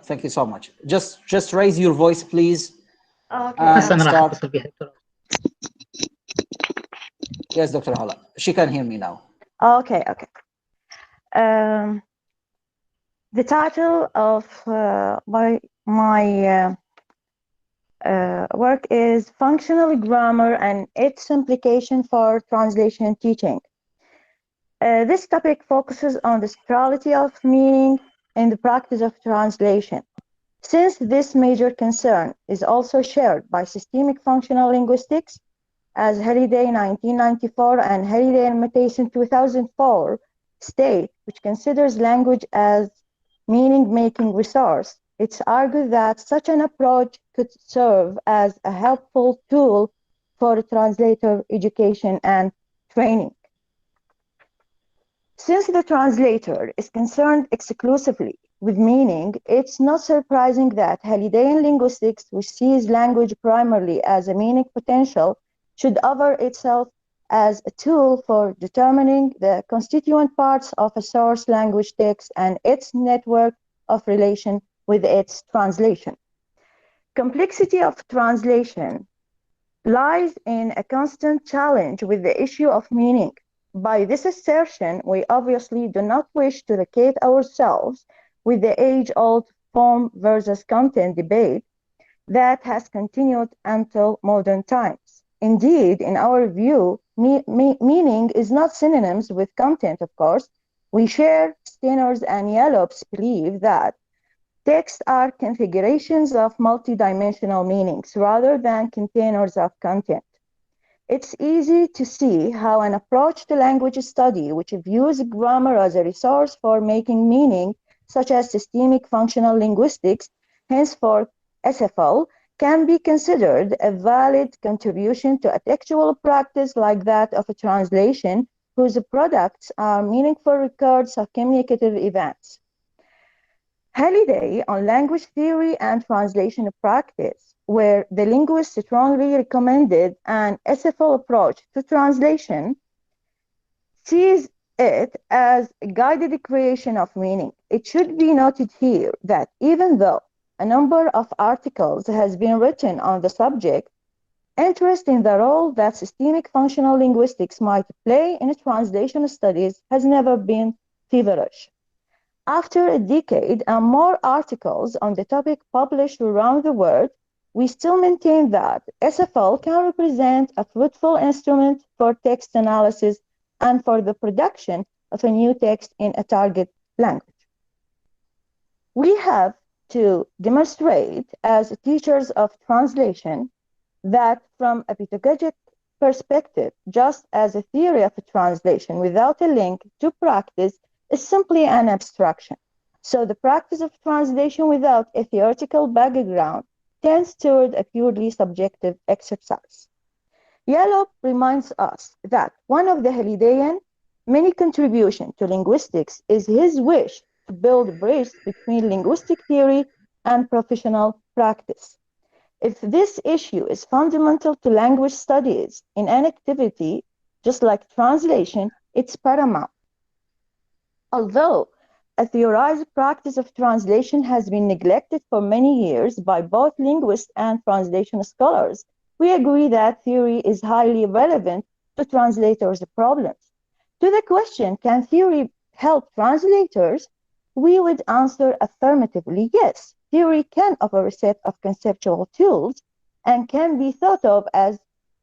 Thank you so much. Just raise your voice, please.
Okay.
بس
And
أنا راح
start.
أتصل بها دكتور.
Yes, Dr. Halla. She can hear me now.
Okay. Okay. The title of my work is Functional Grammar and its Implication for Translation and Teaching. This topic focuses on the centrality of meaning in the practice of translation. Since this major concern is also shared by systemic functional linguistics, as Halliday 1994 and Halliday and Matheson 2004 state, which considers language as meaning-making resource, it's argued that such an approach could serve as a helpful tool for translator education and training. Since the translator is concerned exclusively with meaning, it's not surprising that Hallidayan linguistics, which sees language primarily as a meaning potential, should offer itself as a tool for determining the constituent parts of a source language text and its network of relation with its translation. Complexity of translation lies in a constant challenge with the issue of meaning. By this assertion, we obviously do not wish to locate ourselves with the age-old form versus content debate that has continued until modern times. Indeed, in our view, meaning is not synonymous with content, of course. We share Steiner's and Yallop's belief that texts are configurations of multidimensional meanings rather than containers of content. It's easy to see how an approach to language study which views grammar as a resource for making meaning, such as systemic functional linguistics, henceforth SFL, can be considered a valid contribution to a textual practice like that of a translation, whose products are meaningful records of communicative events. Halliday on language theory and translation practice, where the linguist strongly recommended an SFL approach to translation, sees it as a guided creation of meaning. It should be noted here that even though a number of articles has been written on the subject, interest in the role that systemic functional linguistics might play in translation studies has never been feverish. After a decade and more articles on the topic published around the world, we still maintain that SFL can represent a fruitful instrument for text analysis and for the production of a new text in a target language. We have to demonstrate as teachers of translation that from a pedagogic perspective, just as a theory of a translation without a link to practice is simply an abstraction. So the practice of translation without a theoretical background tends toward a purely subjective exercise. Yallop reminds us that one of the Hallidayan many contributions to linguistics is his wish to build a bridge between linguistic theory and professional practice. If this issue is fundamental to language studies in an activity, just like translation, it's paramount. Although a theorized practice of translation has been neglected for many years by both linguists and translation scholars, we agree that theory is highly relevant to translators' problems. To the question, can theory help translators? We would answer affirmatively, yes. Theory can offer a set of conceptual tools and can be thought of as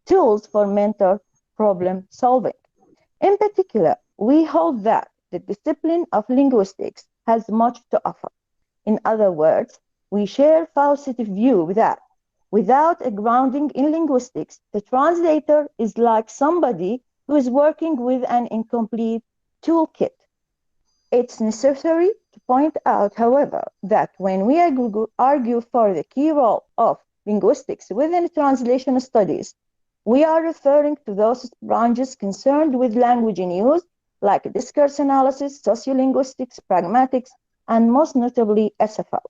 tools for mental problem solving. In particular, we hold that the discipline of linguistics has much to offer. In other words, we share Fawcett's view that without a grounding in linguistics, the translator is like somebody who is working with an incomplete toolkit. It's necessary to point out, however, that when we argue for the key role of linguistics within translation studies, we are referring to those branches concerned with language in use, like discourse analysis, sociolinguistics, pragmatics, and most notably SFL.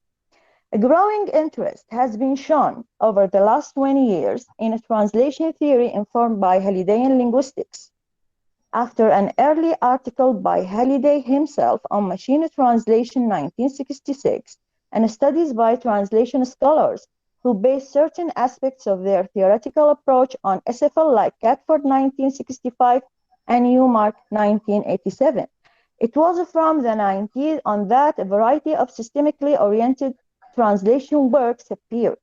A growing interest has been shown over the last 20 years in a translation theory informed by Hallidayan linguistics. after an early article by Halliday himself on machine translation 1966 and studies by translation scholars who base certain aspects of their theoretical approach on SFL like Catford 1965 and Newmark 1987. It was from the 90s on that a variety of systemically oriented translation works appeared,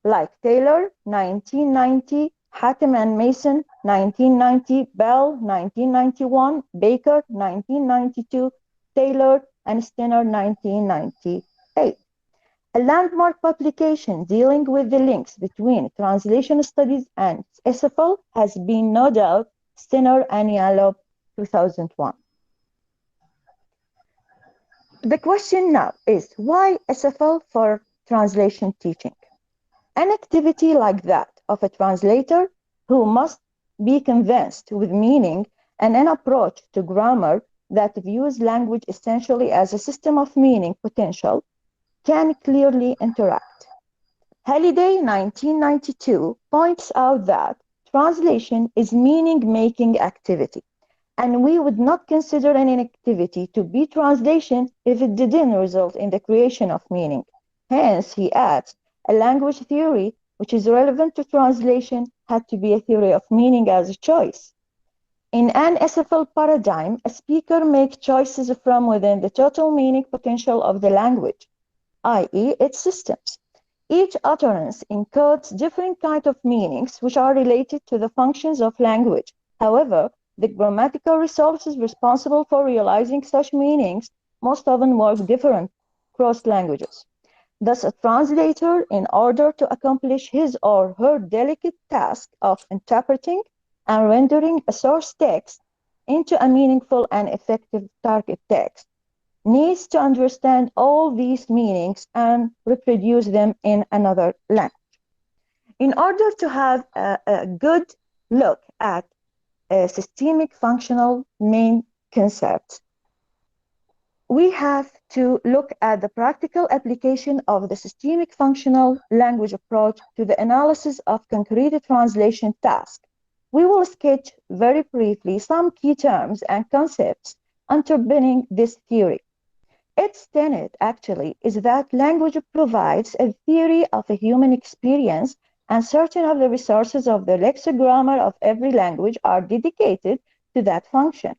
like Taylor 1990, Hatem and Mason 1990, Bell 1991, Baker 1992, Taylor and Stenner 1998. A landmark publication dealing with the links between translation studies and SFL has been, no doubt, Stenner and Yalob 2001. The question now is, why SFL for translation teaching? An activity like that of a translator who must be convinced with meaning and an approach to grammar that views language essentially as a system of meaning potential can clearly interact. Halliday 1992 points out that translation is meaning-making activity, and we would not consider any activity to be translation if it didn't result in the creation of meaning. Hence, he adds, a language theory which is relevant to translation had to be a theory of meaning as a choice. In an SFL paradigm, a speaker makes choices from within the total meaning potential of the language, i.e. its systems. Each utterance encodes different kinds of meanings which are related to the functions of language. However, the grammatical resources responsible for realizing such meanings most often work different across languages. Thus, a translator, in order to accomplish his or her delicate task of interpreting and rendering a source text into a meaningful and effective target text, needs to understand all these meanings and reproduce them in another language. In order to have a good look at systemic functional main concepts, we have to look at the practical application of the systemic functional language approach to the analysis of concrete translation tasks. We will sketch very briefly some key terms and concepts underpinning this theory. Its tenet, actually, is that language provides a theory of a human experience, and certain of the resources of the lexigrammar of every language are dedicated to that function.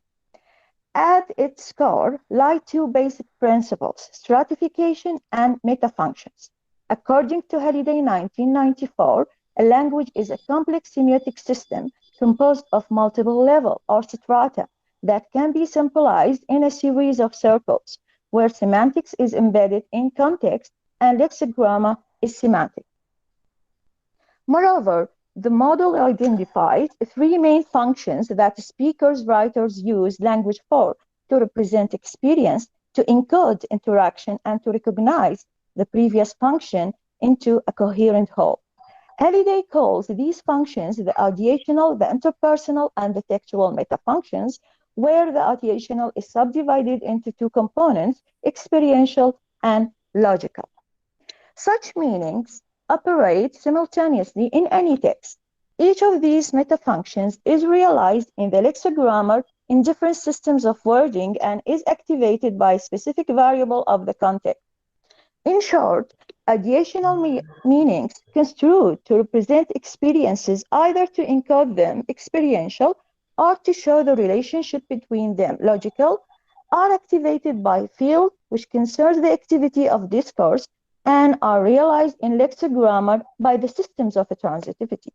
At its core lie two basic principles, stratification and metafunctions. According to Halliday 1994, a language is a complex semiotic system composed of multiple levels or strata that can be symbolized in a series of circles, where semantics is embedded in context and lexigrammar is semantic. Moreover, the model identifies three main functions that speakers, writers use language for: to represent experience, to encode interaction, and to recognize the previous function into a coherent whole. Halliday calls these functions the audiational, the interpersonal, and the textual metafunctions, where the audiational is subdivided into two components, experiential and logical. Such meanings operate simultaneously in any text. Each of these metafunctions is realized in the lexigrammar in different systems of wording and is activated by a specific variable of the context. In short, audiational meanings construed to represent experiences, either to encode them experiential or to show the relationship between them logical, are activated by field which concerns the activity of discourse and are realized in lexigrammar by the systems of transitivity.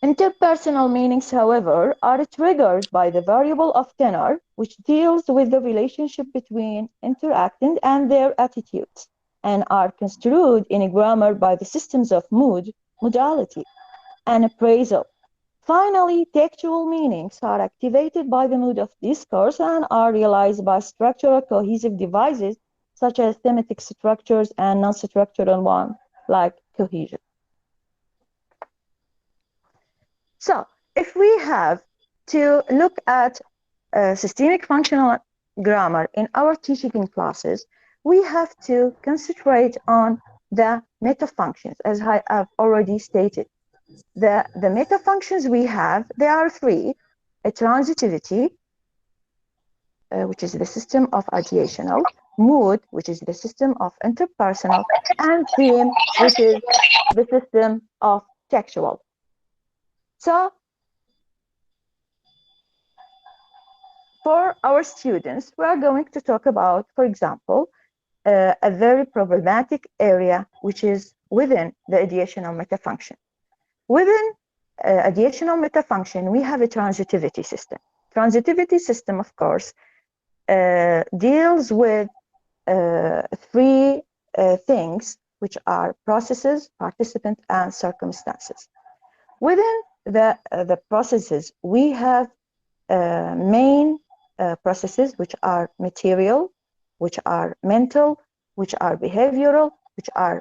Interpersonal meanings, however, are triggered by the variable of tenor, which deals with the relationship between interactant and their attitudes, and are construed in grammar by the systems of mood, modality, and appraisal. Finally, textual meanings are activated by the mood of discourse and are realized by structural cohesive devices such as thematic structures and non-structural ones like cohesion. So, if we have to look at systemic functional grammar in our teaching classes, we have to concentrate on the metafunctions, as I have already stated. The metafunctions we have, there are three. a transitivity, which is the system of ideational, mood, which is the system of interpersonal, and theme, which is the system of textual. So, for our students, we are going to talk about, for example, a very problematic area, which is within the ideational metafunction. Within ideational metafunction, we have a transitivity system. Transitivity system, of course, deals with three things, which are processes, participant, and circumstances. Within the processes, we have main processes, which are material, which are mental, which are behavioral, which are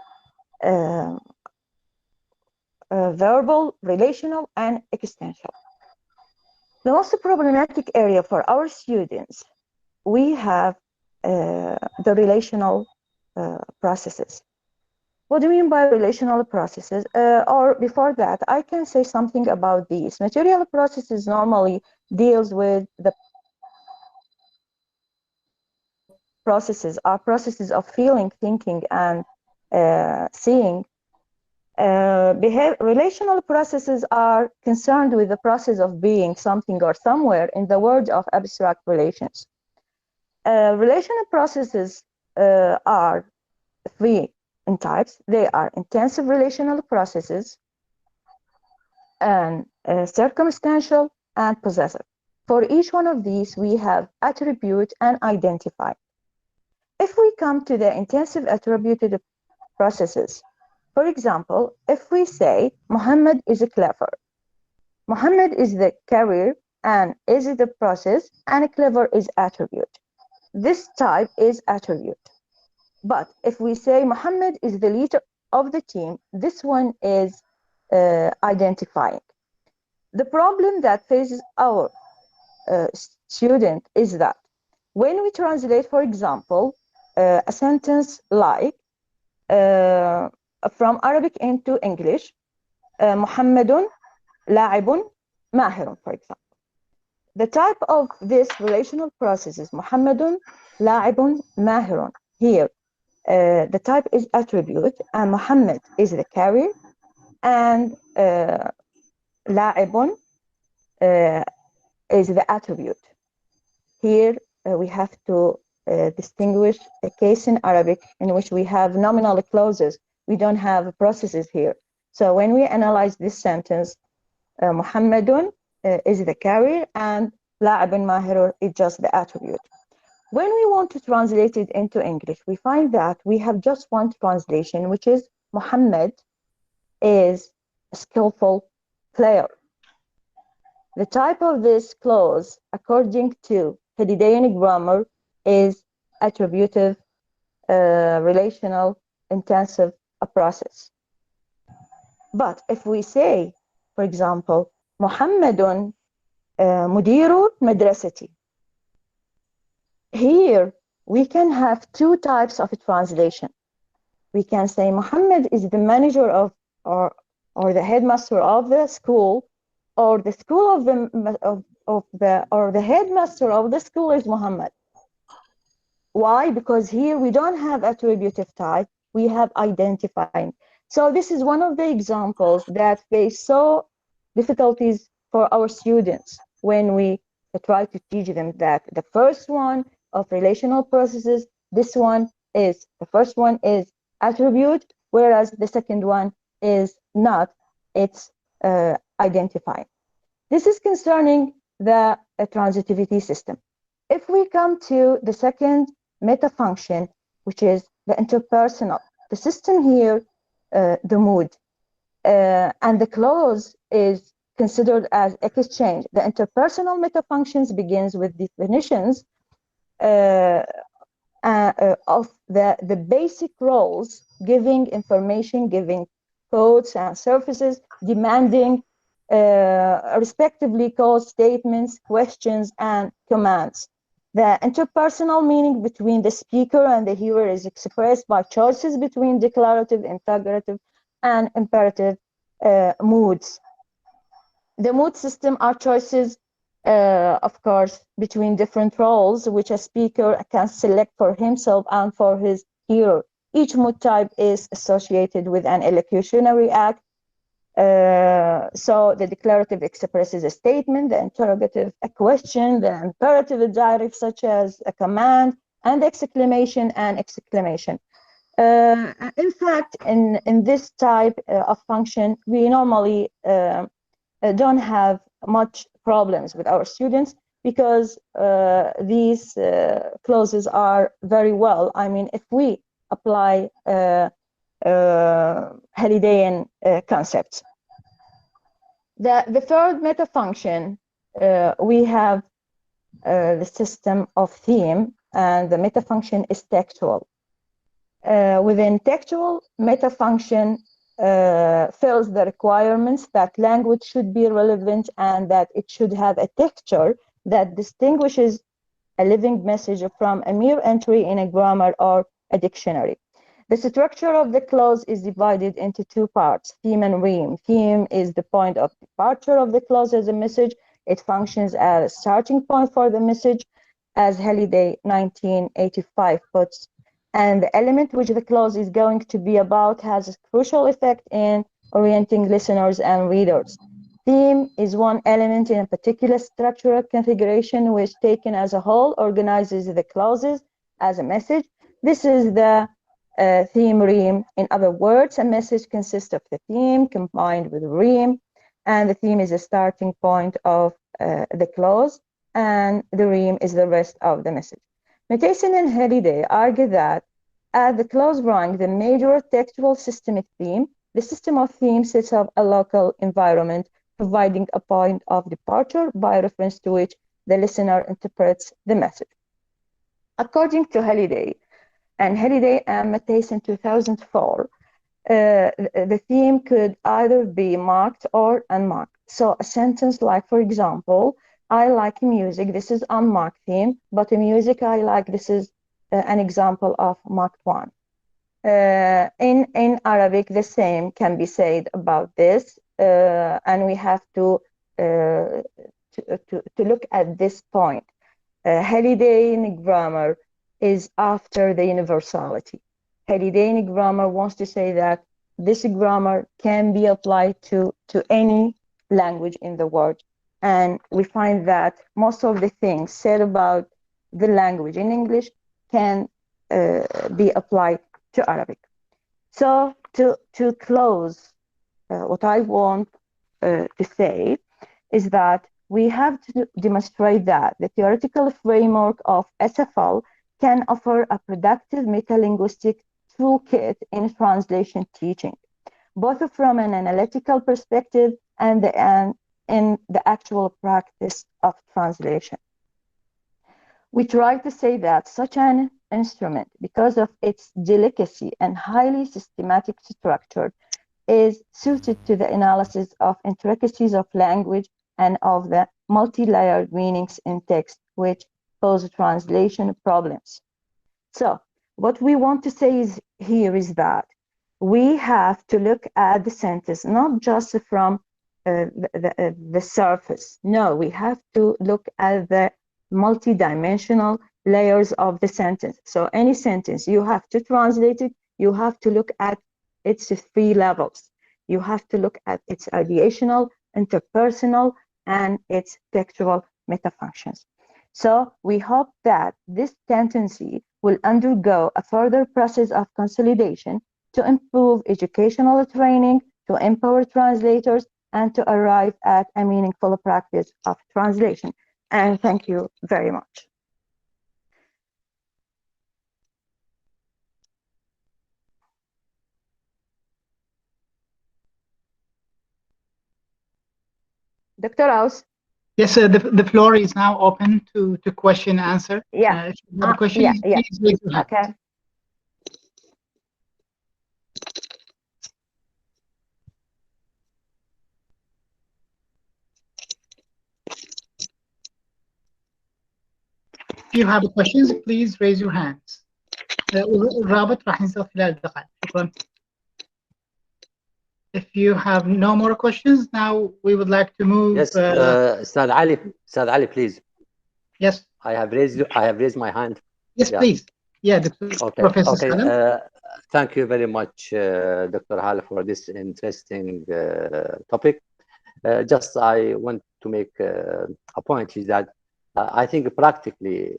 verbal, relational, and existential. The most problematic area for our students, we have the relational processes. What do you mean by relational processes? Or before that, I can say something about these. Material processes normally deals with the processes of feeling, thinking, and seeing. Relational processes are concerned with the process of being something or somewhere in the world of abstract relations. Relational processes are three in types. They are intensive relational processes, and circumstantial, and possessive. For each one of these, we have attribute and identify. If we come to the intensive attributed processes, for example, if we say Muhammad is clever, Muhammad is the carrier and is the process, and clever is attribute. This type is attribute. But if we say Muhammad is the leader of the team, this one is identifying. The problem that faces our student is that when we translate, for example, a sentence like from Arabic into English, Muhammadun la'ibun mahirun, for example. The type of this relational process is Muhammadun la'ibun mahirun. Here, the type is attribute, and Muhammad is the carrier, and la'ibun is the attribute. Here, we have to distinguish a case in Arabic in which we have nominal clauses. We don't have processes here. So when we analyze this sentence, Muhammadun is the carrier, and la'ibun mahirun is just the attribute. When we want to translate it into English, we find that we have just one translation, which is Muhammad is a skillful player. The type of this clause, according to Halidean grammar, is attributive, relational, intensive process. But if we say, for example, Muhammadun mudiru madrasati, here we can have two types of translation. We can say Muhammad is the manager of or the headmaster of the school, or the school of the headmaster of the school is Muhammad. Why? Because here we don't have attributive type, we have identifying. So this is one of the examples that face so difficulties for our students when we try to teach them that the first one of relational processes, the first one is attribute, whereas the second one is not, it's identifying. This is concerning the transitivity system. If we come to the second metafunction, which is the interpersonal, the system here, the mood, and the clause is considered as exchange. The interpersonal metafunctions begins with definitions of the basic roles, giving information, giving codes and surfaces, demanding respectively code statements, questions, and commands. The interpersonal meaning between the speaker and the hearer is expressed by choices between declarative, interrogative, and imperative moods. The mood system are choices of course, between different roles, which a speaker can select for himself and for his hearer. Each mood type is associated with an elocutionary act. So the declarative expresses a statement, the interrogative a question, the imperative a directive such as a command, and the exclamation an exclamation. In fact, in this type of function, we normally don't have much problems with our students because these clauses are very well. I mean, if we apply Hallidayan concepts. The third meta function, we have the system of theme, and the meta function is textual. Within textual, meta function fills the requirements that language should be relevant and that it should have a texture that distinguishes a living message from a mere entry in a grammar or a dictionary. The structure of the clause is divided into two parts, theme and reme. Theme is the point of departure of the clause as a message. It functions as a starting point for the message, as Halliday 1985 puts. And the element which the clause is going to be about has a crucial effect in orienting listeners and readers. Theme is one element in a particular structural configuration which, taken as a whole, organizes the clauses as a message. This is the theme reme. In other words, a message consists of the theme combined with reme, and the theme is the starting point of the clause, and the reme is the rest of the message. Matthiessen and Halliday argue that at the clause rank, the major textual systemic theme, the system of theme sets up a local environment, providing a point of departure by reference to which the listener interprets the message. According to Halliday and Matthiessen 2004, the theme could either be marked or unmarked. So a sentence like, for example, I like music, this is unmarked theme, but in music I like, this is an example of marked one. In Arabic, the same can be said about this, and we have to look at this point. Hallidayan grammar is after the universality. Hallidayan grammar wants to say that this grammar can be applied to any language in the world. And we find that most of the things said about the language in English can be applied to Arabic. So to close, what I want to say is that we have to demonstrate that the theoretical framework of SFL can offer a productive metalinguistic toolkit in translation teaching, both from an analytical perspective and in the actual practice of translation. We try to say that such an instrument, because of its delicacy and highly systematic structure, is suited to the analysis of intricacies of language and of the multi-layered meanings in text, which pose translation problems. So what we want to say here is that we have to look at the sentence not just from the surface. No, we have to look at the multi-dimensional layers of the sentence. So any sentence, you have to translate it, you have to look at its three levels. You have to look at its ideational, interpersonal, and its textual metafunctions. So we hope that this tendency will undergo a further process of consolidation to improve educational training, to empower translators, and to arrive at a meaningful practice of translation. And thank you very much. Dr. Aus?
Yes, the floor is now open to question and answer.
Yeah.
If you have a question,
yeah.
please raise your hand.
Okay.
If you have questions, please raise your hands. الرابط راح ينزل خلال دقائق. شكرا. if you have no more questions, now we would like to move.
Yes, Ustad Ali, please.
Yes.
I have raised my hand.
Yes,
yeah.
Please. Yeah,
okay.
Professor
Okay.
Salim.
Thank you very much, Dr. Hale, for this interesting topic. Just I want to make a point is that I think practically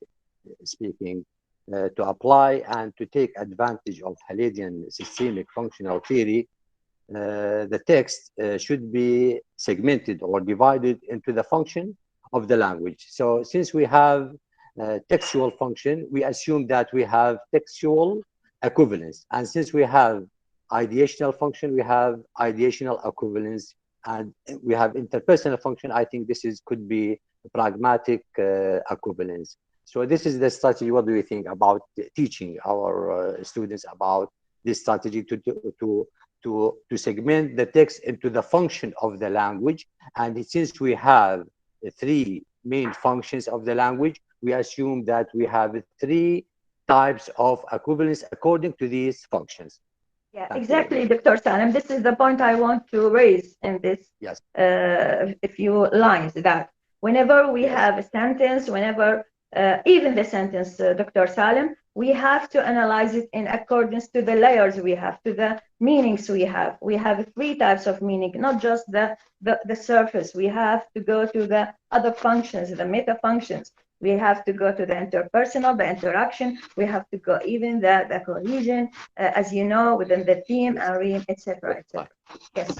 speaking, to apply and to take advantage of Halledian systemic functional theory, the text should be segmented or divided into the function of the language. So since we have textual function, we assume that we have textual equivalence. And since we have ideational function, we have ideational equivalence. And we have interpersonal function. I think this could be pragmatic equivalence. So this is the strategy. What do you think about teaching our students about this strategy to segment the text into the function of the language? And since we have three main functions of the language, we assume that we have three types of equivalence according to these functions.
Yeah, exactly, Dr. Salim. This is the point I want to raise in this
yes.
A few lines, that whenever we have a sentence, whenever even the sentence, Dr. Salim, we have to analyze it in accordance to the layers we have, to the meanings we have. We have three types of meaning, not just the surface. We have to go to the other functions, the meta functions. We have to go to the interpersonal, the interaction. We have to go even the cohesion, as you know, within the theme, and etc. etc. Yes.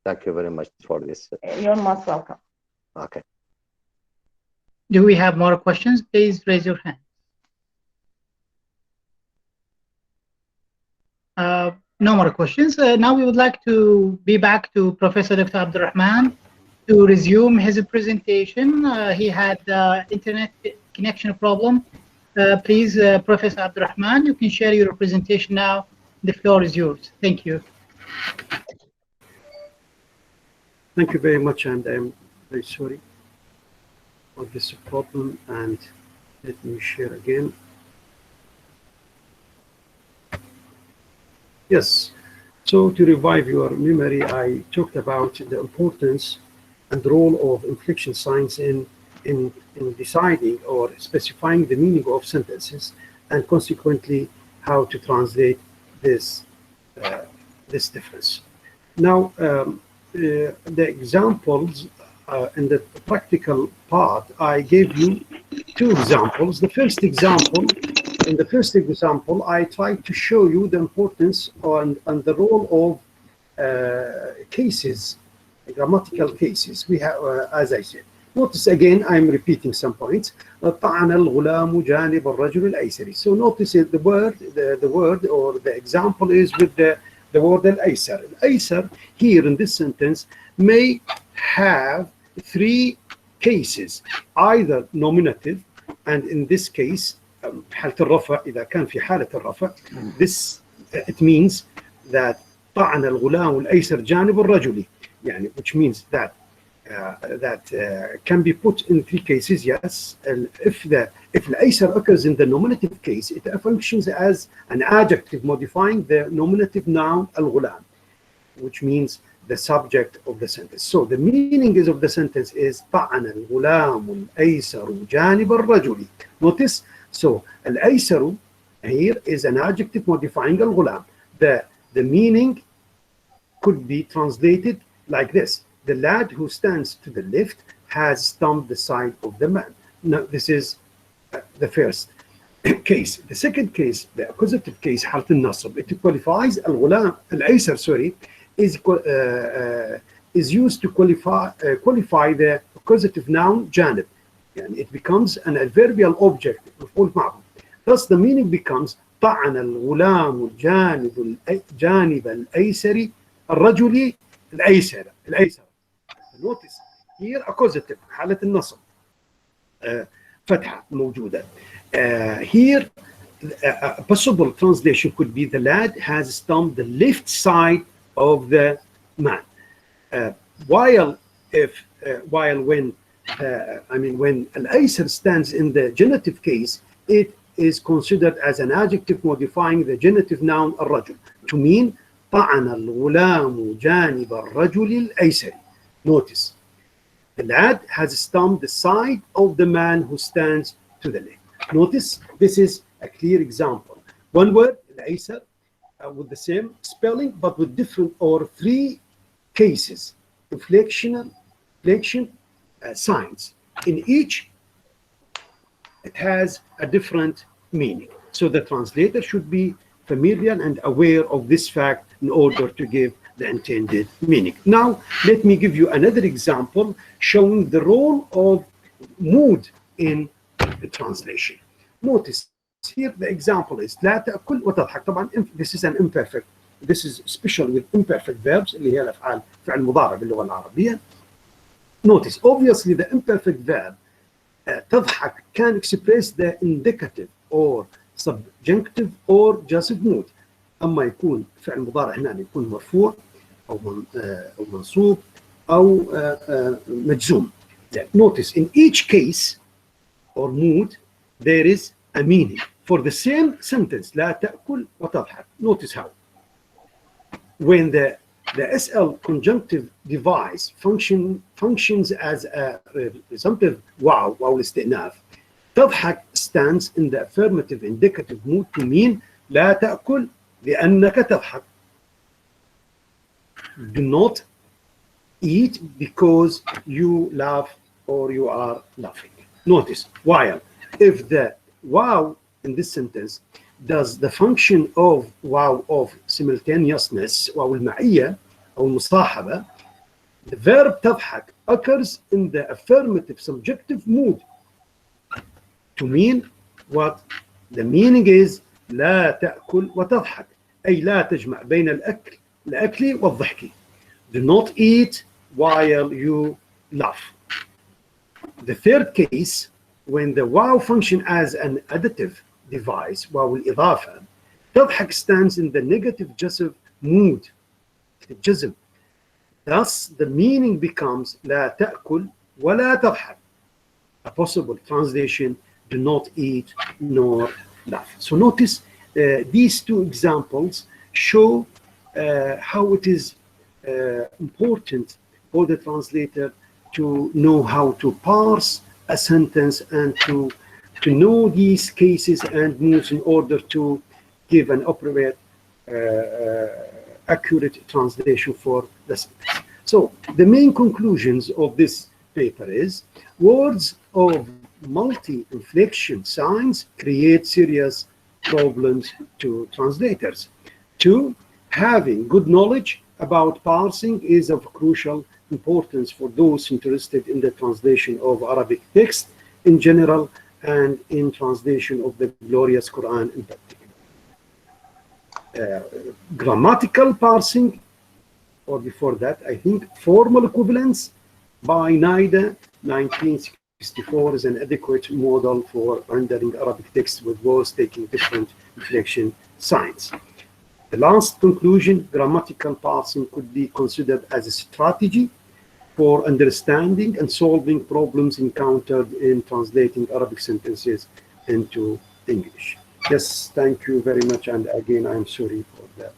Thank you very much for this.
You're most welcome.
Okay.
Do we have more questions? Please raise your hand. No more questions. Now we would like to be back to Professor Dr. Abdulrahman to resume his presentation. He had internet connection problem. Please, Professor Abdulrahman, you can share your presentation now. The floor is yours. Thank you.
Thank you very much, and I'm very sorry for this problem. And let me share again. Yes, so to revive your memory, I talked about the importance and role of inflection signs in deciding or specifying the meaning of sentences, and consequently how to translate this difference. Now, the examples in the practical part, I gave you two examples. The first example, in the first example, I tried to show you the importance and the role of cases, grammatical cases. We have, as I said, notice again, I'm repeating some points. طعن الغلام جانب الرجل الأيسر. So notice the word or the example is with the word الأيسر. الأيسر here in this sentence may have three cases, either nominative, and in this case حالة الرفع. إذا كان في حالة الرفع, this it means that طعن الغلام الأيسر جانب الرجل, يعني, which means that can be put in three cases. Yes, if the الأيسر occurs in the nominative case, it functions as an adjective modifying the nominative noun الغلام, which means the subject of the sentence. So the meaning of the sentence is طعن الغلام الأيسر جانب الرجل. Notice, so الأيسر here is an adjective modifying الغلام. The meaning could be translated like this: the lad who stands to the left has stumped the side of the man. Now, this is the first case. The second case, the accusative case, حالة النصب, it qualifies الغلام الأيسر, sorry, is used to qualify the accusative noun جانب. And it becomes an adverbial object. Thus, the meaning becomes طعن الغلام جانب الأيسر الرجل الأيسر. Notice here accusative, حالة النصب, فتحة موجودة. Here a possible translation could be the lad has stumped the left side of the man. While when الأيسر stands in the genitive case, it is considered as an adjective modifying the genitive noun الرجل to mean طعن الغلام جانب الرجل الأيسر. Notice, the lad has stumped the side of the man who stands to the left. Notice, this is a clear example. One word, الأيسر, with the same spelling, but with different or three cases, inflection signs. In each, it has a different meaning. So the translator should be familiar and aware of this fact in order to give the intended meaning. Now, let me give you another example showing the role of mood in the translation. Notice here the example is لا تأكل وتضحك. طبعا this is an imperfect. This is special with imperfect verbs اللي هي الأفعال فعل مضارع باللغة العربية. Notice, obviously the imperfect verb تضحك can express the indicative or subjunctive or passive mood. أما يكون فعل مضارع هنا يكون مرفوع أو منصوب أو مجزوم. Notice, in each case or mood there is a meaning for the same sentence. لا تأكل وتضحك. Notice how. When the SL conjunctive device functions as a resumptive wow الاستئناف, تضحك stands in the affirmative indicative mood to mean لا تأكل لأنك تضحك. Do not eat because you laugh or you are laughing. Notice, while if the wow in this sentence does the function of wow of simultaneousness أو المعية أو المصاحبة, the verb تضحك occurs in the affirmative subjective mood to mean what the meaning is لا تأكل وتضحك, أي لا تجمع بين الأكل والضحك. Do not eat while you laugh. The third case, when the wow function as an additive device, واو الإضافة, تضحك stands in the negative passive mood, الجزم. Thus, the meaning becomes لا تأكل ولا تضحك. A possible translation, do not eat nor laugh. So notice these two examples show how it is important for the translator to know how to parse a sentence and to know these cases and moods in order to give an appropriate, accurate translation for the sentence. So the main conclusions of this paper is words of multi-inflection signs create serious problems to translators. 2, having good knowledge about parsing is of crucial importance for those interested in the translation of Arabic text in general and in translation of the glorious Quran in particular. Grammatical parsing, or before that, I think, formal equivalence by NIDA 1964 is an adequate model for rendering Arabic text with words taking different inflection signs. The last conclusion, grammatical parsing could be considered as a strategy for understanding and solving problems encountered in translating Arabic sentences into English. Yes, thank you very much. And again, I'm sorry for that.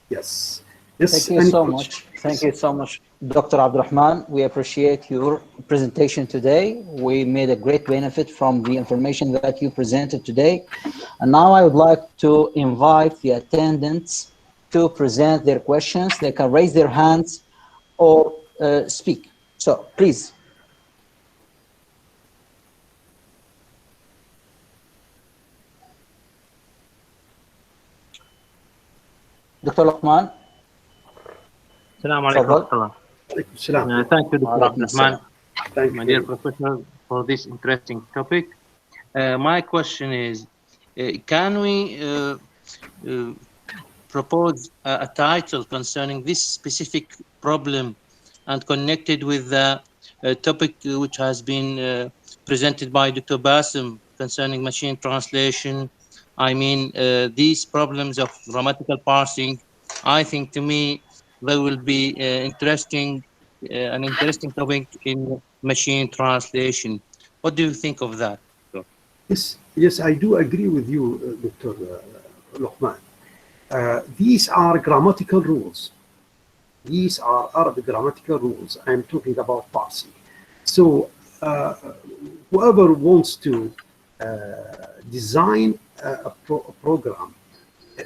Yes. Yes.
Thank you so much. Thank you so much, Dr. Abdulrahman. We appreciate your presentation today. We made a great benefit from the information that you presented today. And now I would like to invite the attendants to present their questions. They can raise their hands or speak. So please. Dr. Luqman.
Assalamu alaikum. Thank you, Dr. Abdulrahman, my dear professor, for this interesting topic. My question is, can we propose a title concerning this specific problem and connected with the topic which has been presented by Dr. Bاسم concerning machine translation? I mean, these problems of grammatical parsing, I think to me, they will be an interesting topic in machine translation. What do you think of that?
Yes, I do agree with you, Dr. Luqman. These are grammatical rules. These are Arabic grammatical rules. I'm talking about parsing. So whoever wants to design a program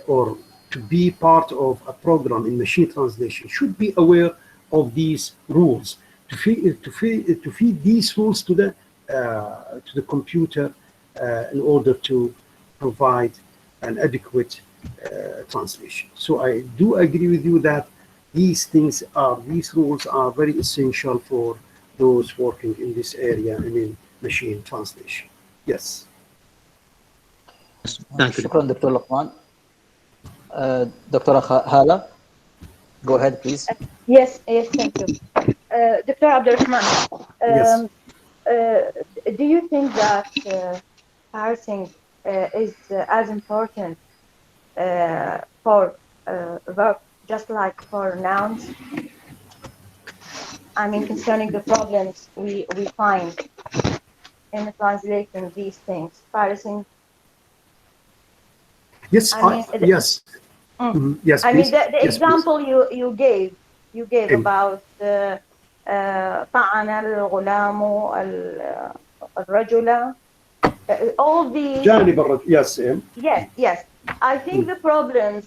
or to be part of a program in machine translation should be aware of these rules, to feed these rules to the computer in order to provide an adequate translation. So I do agree with you that these rules are very essential for those working in this area and in machine translation. Yes.
Thank you.
شكرا دكتور لقمان. دكتورة هالة, go ahead please.
Yes, thank you. Dr. Abdulrahman,
Yes.
Do you think that parsing is as important for verb just like for nouns? I mean, concerning the problems we find in translating these things, parsing.
Yes. Yes. Yes.
I mean, the
yes,
example you gave about طعن الغلام الرجل. All these.
Yes.
Yes. I think the problems,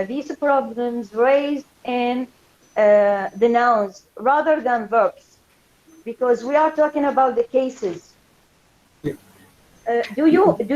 these problems raised in the nouns rather than verbs, because we are talking about the cases. Do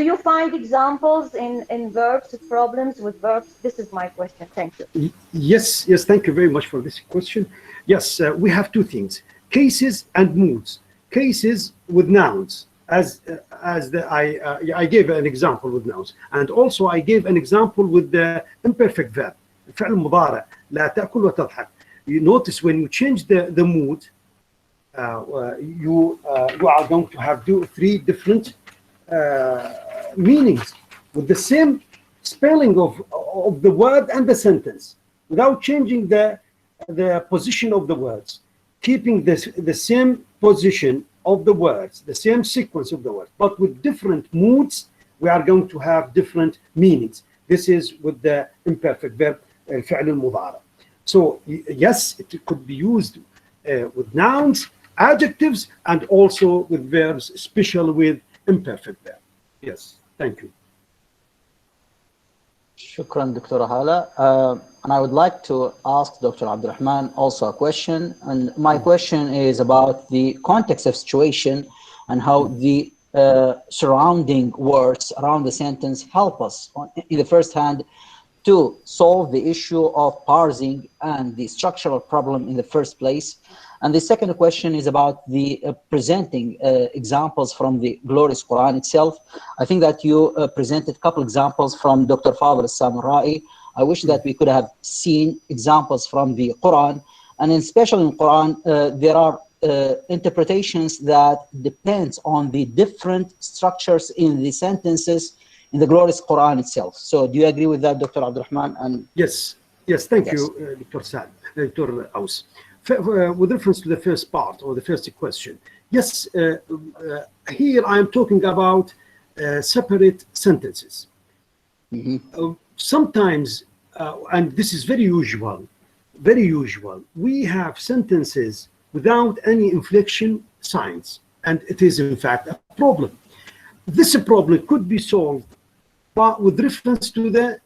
you find examples in verbs, problems with verbs? This is my question. Thank you.
Yes. Thank you very much for this question. Yes, we have two things: cases and moods. Cases with nouns, I gave an example with nouns, and also I gave an example with the imperfect verb. الفعل المضارع لا تأكل وتضحك. You notice when you change the mood, you are going to have three different meanings with the same spelling of the word and the sentence, without changing the position of the words, keeping the same position of the words, the same sequence of the words, but with different moods. We are going to have different meanings. This is with the imperfect verb الفعل المضارع. So yes, it could be used with nouns, adjectives, and also with verbs, especially with imperfect verb. Yes, thank you.
شكرا دكتورة هالة. And I would like to ask Dr. Abdulrahman also a question. And my question is about the context of situation and how the surrounding words around the sentence help us in the first hand to solve the issue of parsing and the structural problem in the first place. And the second question is about the presenting examples from the glorious Quran itself. I think that you presented a couple examples from Dr. Fadl Al-Samurai. I wish that we could have seen examples from the Quran. And especially in Quran, there are interpretations that depends on the different structures in the sentences in the glorious Quran itself. So do you agree with that, Dr. Abdulrahman? And
yes, thank you, Dr. Saad, Dr. Aus. With reference to the first part or the first question, yes, here I am talking about separate sentences. Sometimes, and this is very usual, we have sentences without any inflection signs, and it is in fact a problem. This problem could be solved but with reference to the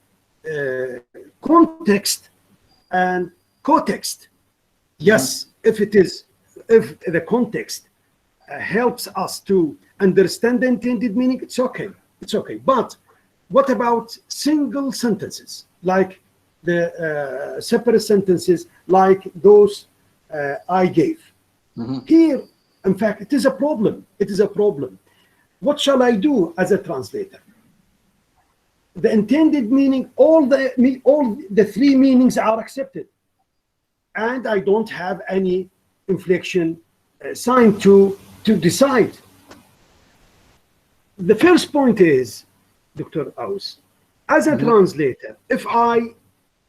context and context. Yes, if the context helps us to understand the intended meaning, it's okay. But what about single sentences, like the separate sentences, like those I gave? Here, in fact, it is a problem. What shall I do as a translator? The intended meaning, all the three meanings are accepted, and I don't have any inflection sign to decide. The first point is, Dr. Aus, as a translator, if I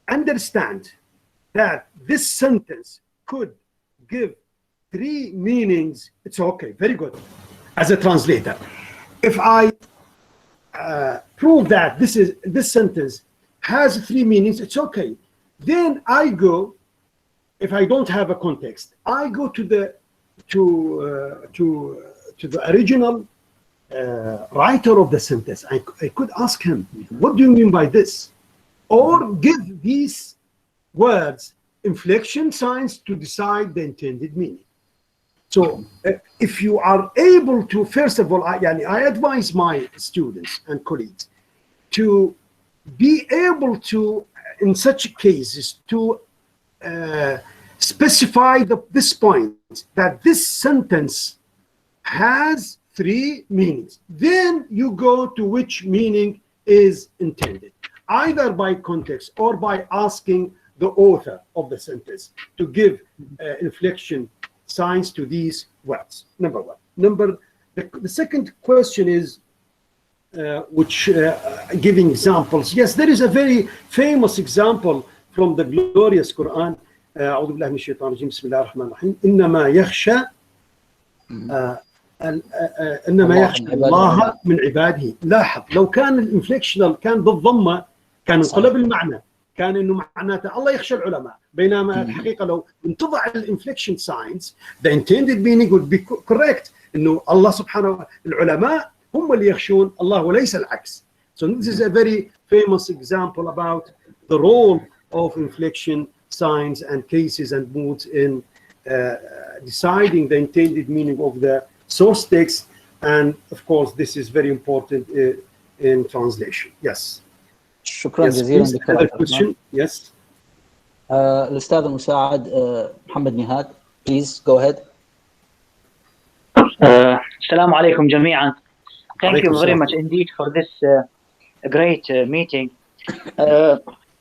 understand that this sentence could give three meanings, it's okay, very good. As a translator, if I prove that this sentence has 3 meanings, it's okay. Then I go, if I don't have a context, I go to the original writer of the sentence. I could ask him, what do you mean by this? Or give these words inflection signs to decide the intended meaning. So if you are able to, first of all, I advise my students and colleagues to be able to, in such cases, to specify this point, that this sentence has 3 meanings. Then you go to which meaning is intended, either by context or by asking the author of the sentence to give inflection signs to these words. Number one. The second question is, giving examples. Yes, there is a very famous example from the glorious Quran. أعوذ بالله من الشيطان الرجيم بسم الله الرحمن الرحيم إنما يخشى الله من عباده. لاحظ لو كان الانفليكشنال كان بالضمه كان انقلب المعنى، كان انه معناته الله يخشى العلماء، بينما الحقيقه لو انتضع الانفليكشن ساينز the intended meaning would be correct، انه الله سبحانه العلماء هم اللي يخشون الله وليس العكس. So this is a very famous example about the role of inflection signs and cases and moods in deciding the intended meaning of the source text, and of course this is very important in translation. Yes.
شكرا جزيلا دكتور
عبد الرحمن. Yes.
الأستاذ المساعد محمد نهاد, please go ahead.
السلام عليكم جميعا. Thank you very much indeed for this great meeting.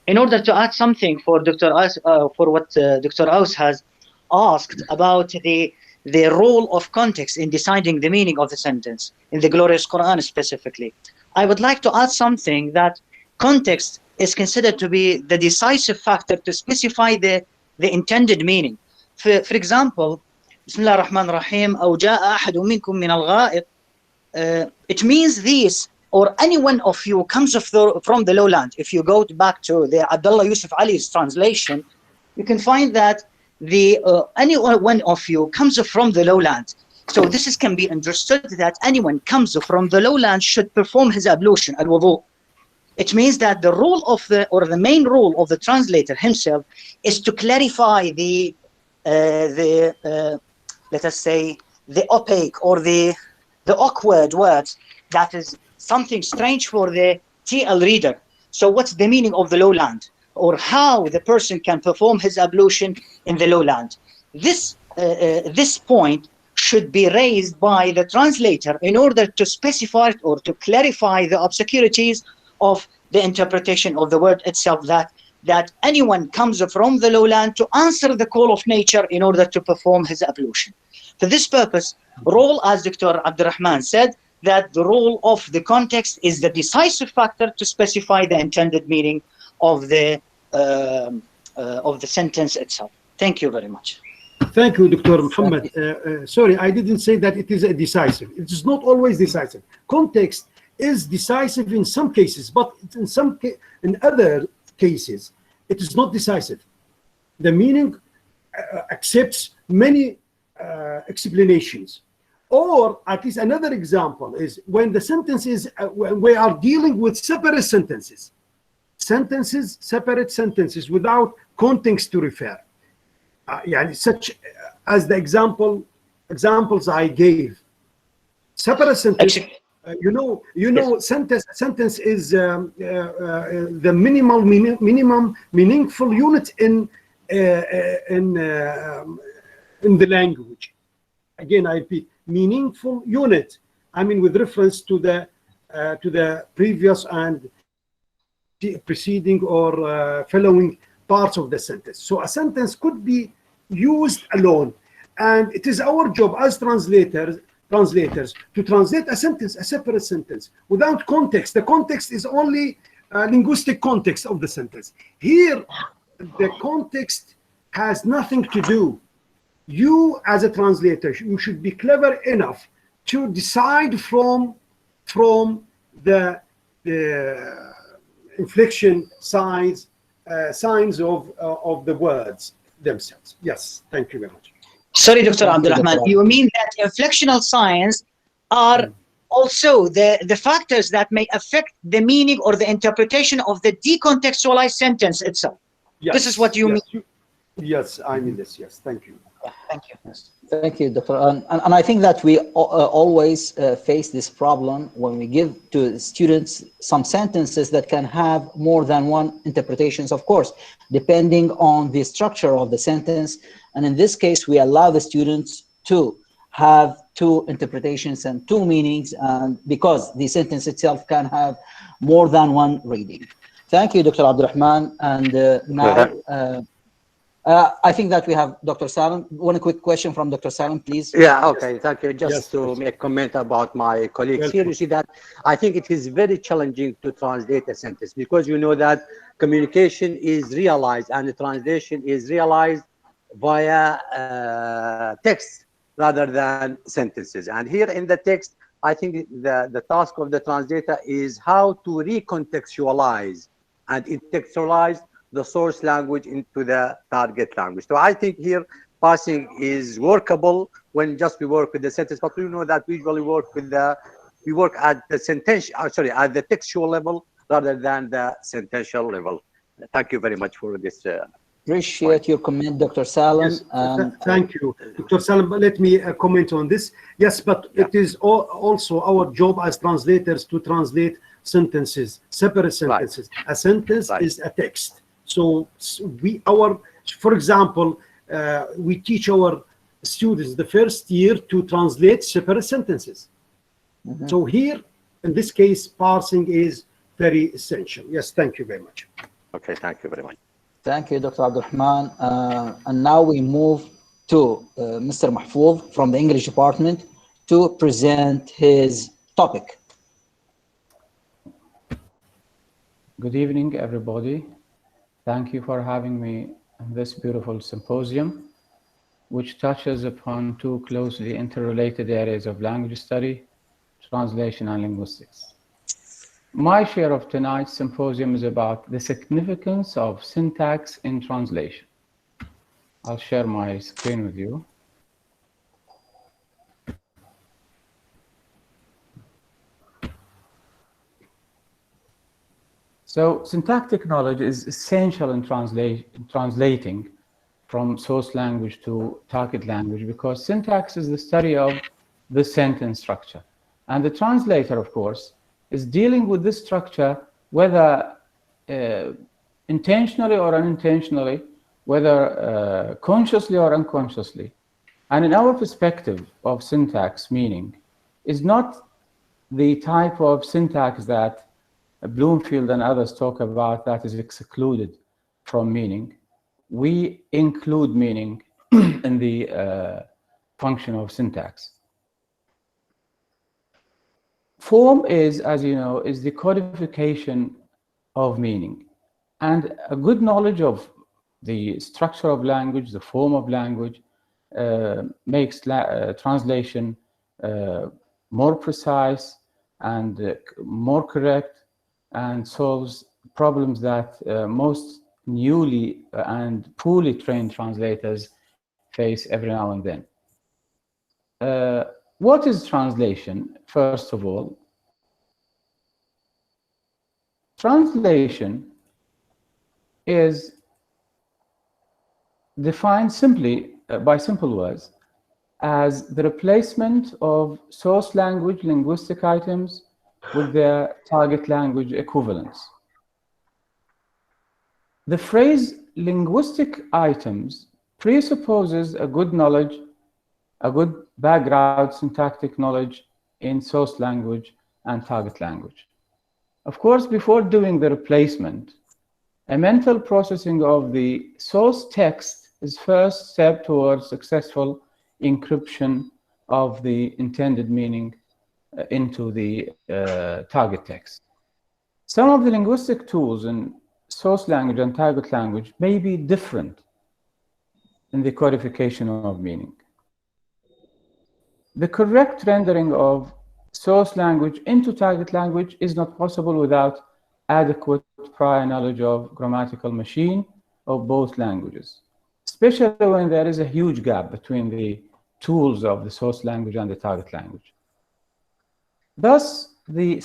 In order to add something for Dr. Aus, for what Dr. Aus has asked about the role of context in deciding the meaning of the sentence in the glorious Quran specifically, I would like to add something that context is considered to be the decisive factor to specify the intended meaning. For example, بسم الله الرحمن الرحيم أو جاء أحد منكم من الغائط, it means this, or any one of you comes from the lowland. If you go back to the Abdullah Yusuf Ali's translation, you can find that any one of you comes from the lowland. So this can be understood that anyone comes from the lowland should perform his ablution, al-wudu. It means that the role of the main role of the translator himself is to clarify let us say the opaque or the awkward words that is something strange for the TL reader. So what's the meaning of the lowland, or how the person can perform his ablution in the lowland? This point should be raised by the translator in order to specify or to clarify the obscurities of the interpretation of the word itself, that anyone comes from the lowland to answer the call of nature in order to perform his ablution. For this purpose, role, as Dr. Abdulrahman said, that the role of the context is the decisive factor to specify the intended meaning of the sentence itself. Thank you very much.
Thank you, Dr. Muhammad. Sorry, I didn't say that it is a decisive. It is not always decisive. Context is decisive in some cases, but in other cases, it is not decisive. The meaning accepts many explanations. Or at least another example is when the sentences, when we are dealing with separate sentences, separate sentences without context to refer. Such as the examples I gave. Separate sentence, sentence is the minimum meaningful unit in the language. Again, I repeat, meaningful unit. I mean, with reference to the previous and preceding or following parts of the sentence. So a sentence could be used alone, and it is our job as translators to translate a sentence, a separate sentence, without context. The context is only linguistic context of the sentence. Here, the context has nothing to do. You, as a translator, you should be clever enough to decide from the inflection signs, signs of the words themselves. Yes, thank you very much.
Sorry, Dr. Abdulrahman, you mean that inflectional signs are also the factors that may affect the meaning or the interpretation of the decontextualized sentence itself?
Yes,
this is what you mean?
Yes, I mean this, yes, thank you.
Thank you.
Yes. Thank you, Doctor. And I think that we always face this problem when we give to students some sentences that can have more than one interpretations, of course, depending on the structure of the sentence. And in this case, we allow the students to have two interpretations and two meanings, and because the sentence itself can have more than one reading. Thank you, Dr. Abdulrahman. And now, I think that we have Dr. Salim. One quick question from Dr. Salim, please.
Yeah, okay, thank you. Just to make a comment about my colleagues here, you see that I think it is very challenging to translate a sentence because you know that communication is realized and the translation is realized via text rather than sentences. And here in the text, I think the task of the translator is how to recontextualize and contextualize the source language into the target language. So I think here parsing is workable when just we work with the sentence, but we know that we usually work with we work at the sentence, sorry, at the textual level rather than the sentential level. Thank you very much for this.
Appreciate your comment, Dr. Salim.
Yes, thank you, Dr. Salim. Let me comment on this. Yes, but it is also our job as translators to translate sentences, separate sentences. Right. A sentence is a text. So for example, we teach our students the first year to translate separate sentences. Mm-hmm. So here, in this case, parsing is very essential. Yes, thank you very much.
Okay, thank you very much.
Thank you, Dr. Abdulrahman. And now we move to Mr. Mahfouz from the English department to present his topic.
Good evening, everybody. Thank you for having me on this beautiful symposium, which touches upon two closely interrelated areas of language study, translation and linguistics. My share of tonight's symposium is about the significance of syntax in translation. I'll share my screen with you. So syntactic knowledge is essential in translating from source language to target language because syntax is the study of the sentence structure. And the translator, of course, is dealing with this structure, whether intentionally or unintentionally, whether consciously or unconsciously. And in our perspective of syntax meaning is not the type of syntax that Bloomfield and others talk about that is excluded from meaning. We include meaning in the function of syntax. Form is, as you know, is the codification of meaning. And a good knowledge of the structure of language, the form of language, makes translation more precise and more correct, and solves problems that most newly and poorly trained translators face every now and then. What is translation? First of all, translation is defined simply by simple words as the replacement of source language linguistic items with their target language equivalents. The phrase linguistic items presupposes a good knowledge, a good background syntactic knowledge in source language and target language. Of course, before doing the replacement, a mental processing of the source text is first step towards successful encryption of the intended meaning into the target text. Some of the linguistic tools in source language and target language may be different in the codification of meaning. The correct rendering of source language into target language is not possible without adequate adequate prior knowledge of grammatical machine of both languages, especially when there is a huge gap between the tools of the source language and the target language. Thus, the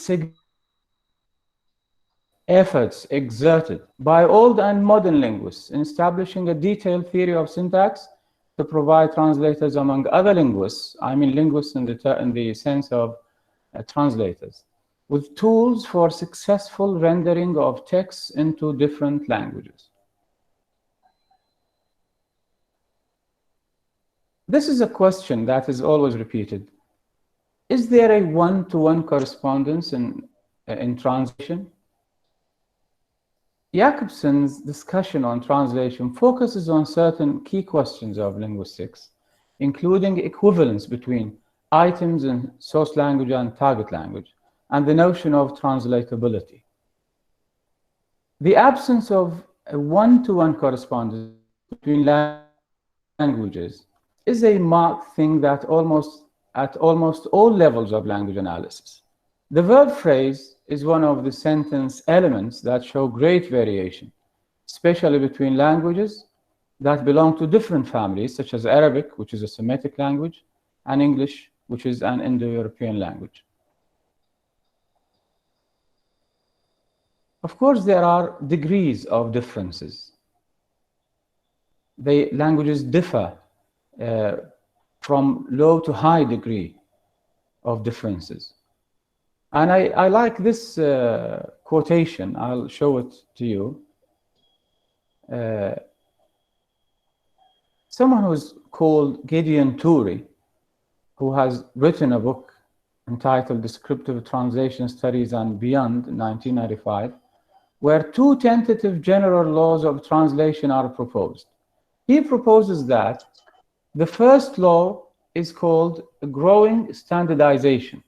efforts exerted by old and modern linguists in establishing a detailed theory of syntax to provide translators among other linguists, I mean linguists in the sense of translators, with tools for successful rendering of texts into different languages. This is a question that is always repeated. Is there a one-to-one correspondence in translation? Jacobson's discussion on translation focuses on certain key questions of linguistics, including equivalence between items in source language and target language, and the notion of translatability. The absence of a one-to-one correspondence between languages is a marked thing that at almost all levels of language analysis. The verb phrase is one of the sentence elements that show great variation, especially between languages that belong to different families, such as Arabic, which is a Semitic language, and English, which is an Indo-European language. Of course, there are degrees of differences. The languages differ from low to high degree of differences. And I like this quotation. I'll show it to you. Someone who's called Gideon Toury, who has written a book entitled Descriptive Translation Studies and Beyond in 1995, where two tentative general laws of translation are proposed. He proposes that the first law is called growing standardization,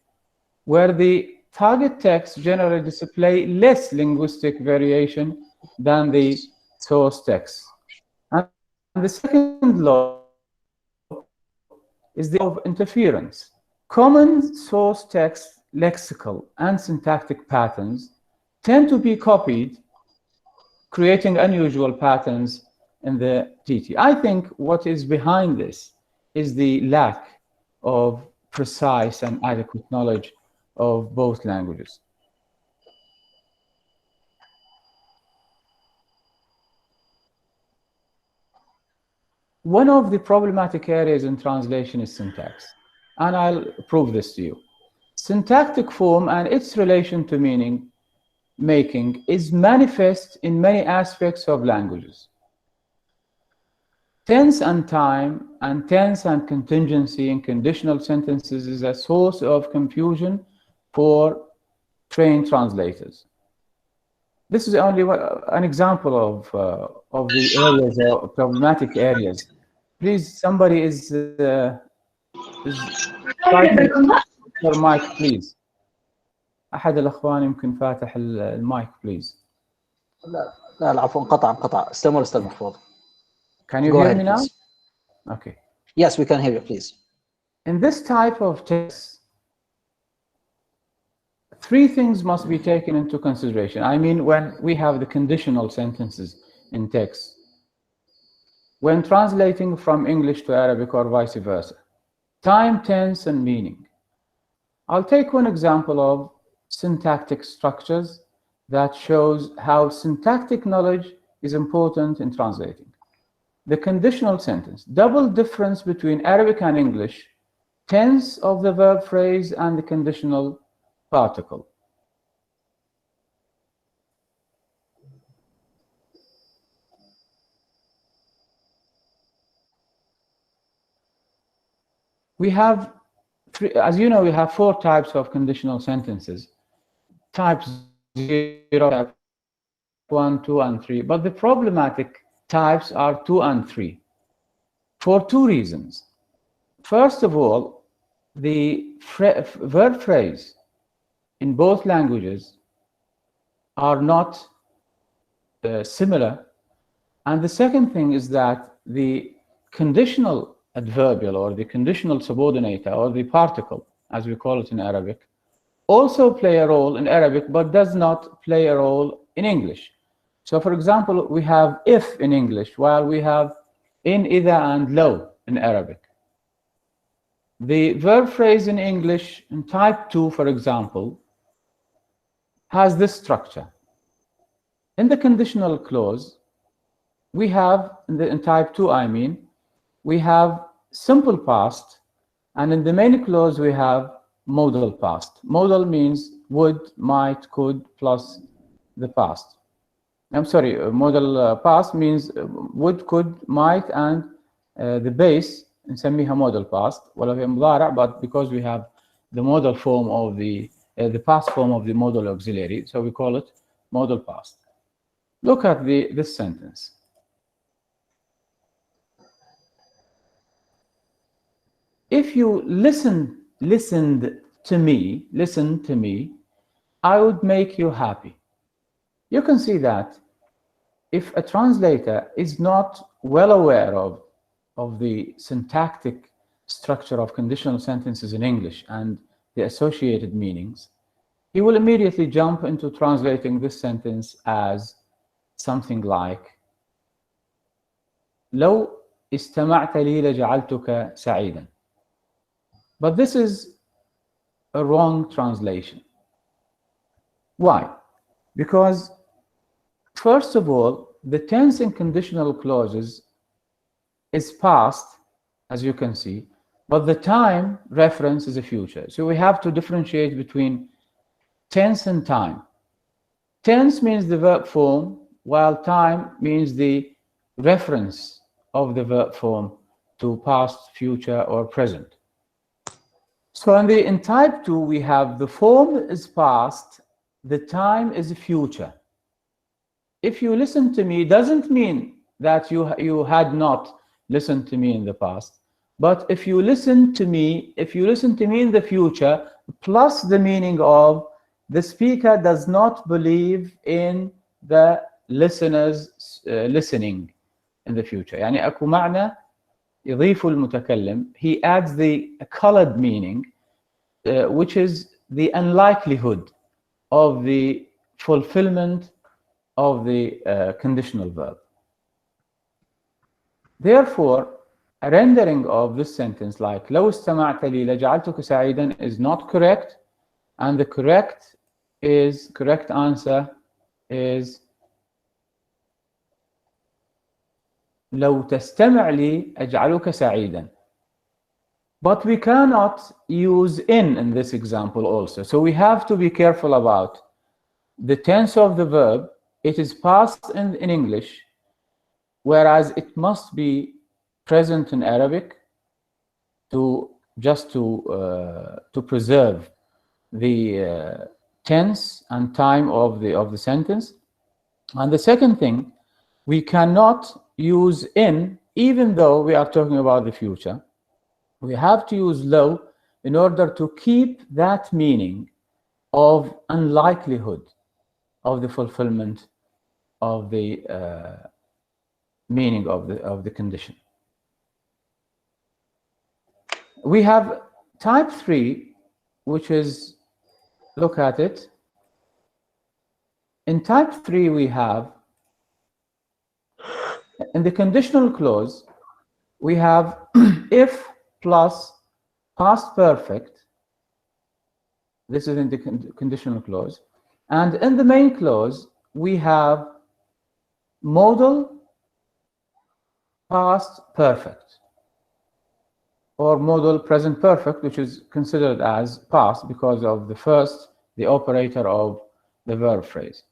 where the target text generally display less linguistic variation than the source text. And the second law is the law of interference. Common source text lexical and syntactic patterns tend to be copied, creating unusual patterns in the TT. I think what is behind this is the lack of precise and adequate knowledge of both languages. One of the problematic areas in translation is syntax, and I'll prove this to you. Syntactic form and its relation to meaning making is manifest in many aspects of languages. Tense and time, and tense and contingency in conditional sentences is a source of confusion for trained translators. This is only an example of the areas, of problematic areas. Please, somebody is your mic, please. أحد الأخوان يمكن فاتح المايك, please.
لا العفو, انقطع. استمر أستاذ محفوظ.
Can you hear me now?
Please.
Okay.
Yes, we can hear you, please.
In this type of text, three things must be taken into consideration. I mean, when we have the conditional sentences in text, when translating from English to Arabic or vice versa, time, tense, and meaning. I'll take one example of syntactic structures that shows how syntactic knowledge is important in translating. The conditional sentence, double difference between Arabic and English, tense of the verb phrase and the conditional particle. We have, as you know, we have four types of conditional sentences. Types 0, type 1, 2, and 3. But the problematic types are 2 and 3 for two reasons. First of all, the verb phrase in both languages are not similar. And the second thing is that the conditional adverbial or the conditional subordinator or the particle, as we call it in Arabic, also play a role in Arabic, but does not play a role in English. So for example, we have if in English, while we have in, إذا, and لو in Arabic. The verb phrase in English in type 2, for example, has this structure. In the conditional clause, we have, in type 2, I mean, we have simple past, and in the main clause, we have modal past. Modal means would, might, could, plus the past. I'm sorry, modal past means would, could, might, and the base, نسميها modal past, ولا في مضارع, but because we have the modal form of the past form of the modal auxiliary, so we call it modal past. Look at this sentence. If you listened to me, I would make you happy. You can see that if a translator is not well aware of the syntactic structure of conditional sentences in English and the associated meanings, he will immediately jump into translating this sentence as something like لو استمعت لي لجعلتك سعيدا. But this is a wrong translation. Why? Because first of all, the tense in conditional clauses is past, as you can see, but the time reference is a future. So we have to differentiate between tense and time. Tense means the verb form, while time means the reference of the verb form to past, future, or present. So in type 2, we have the form is past, the time is future. If you listen to me, doesn't mean that you had not listened to me in the past. But if you listen to me in the future, plus the meaning of the speaker does not believe in the listeners listening in the future. يعني أكو معنى يضيف المتكلم. He adds the colored meaning, which is the unlikelihood of the fulfillment of the conditional verb. Therefore, a rendering of this sentence like لو استمعت لي لجعلتك سعيدا is not correct, and the correct answer is لو تستمع لي أجعلك سعيدا. But we cannot use in this example also. So we have to be careful about the tense of the verb. It is past in English, whereas it must be present in Arabic to preserve the tense and time of the sentence. And the second thing, we cannot use in, even though we are talking about the future. We have to use low in order to keep that meaning of unlikelihood of the fulfillment of the meaning of the condition. We have type 3, which is, look at it. In type 3, we have, in the conditional clause, we have if plus past perfect. This is in the conditional clause. And in the main clause, we have modal past perfect, or modal present perfect, which is considered as past because of the operator of the verb phrase.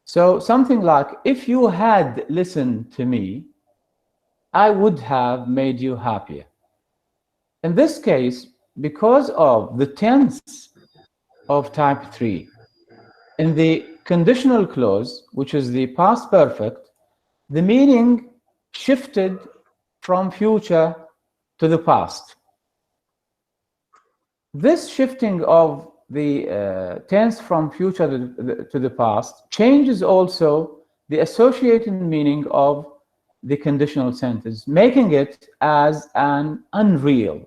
So something like, if you had listened to me, I would have made you happier. In this case, because of the tense of type 3, in the conditional clause, which is the past perfect, the meaning shifted from future to the past. This shifting of the tense from future to the past changes also the associated meaning of the conditional sentence, making it as an unreal,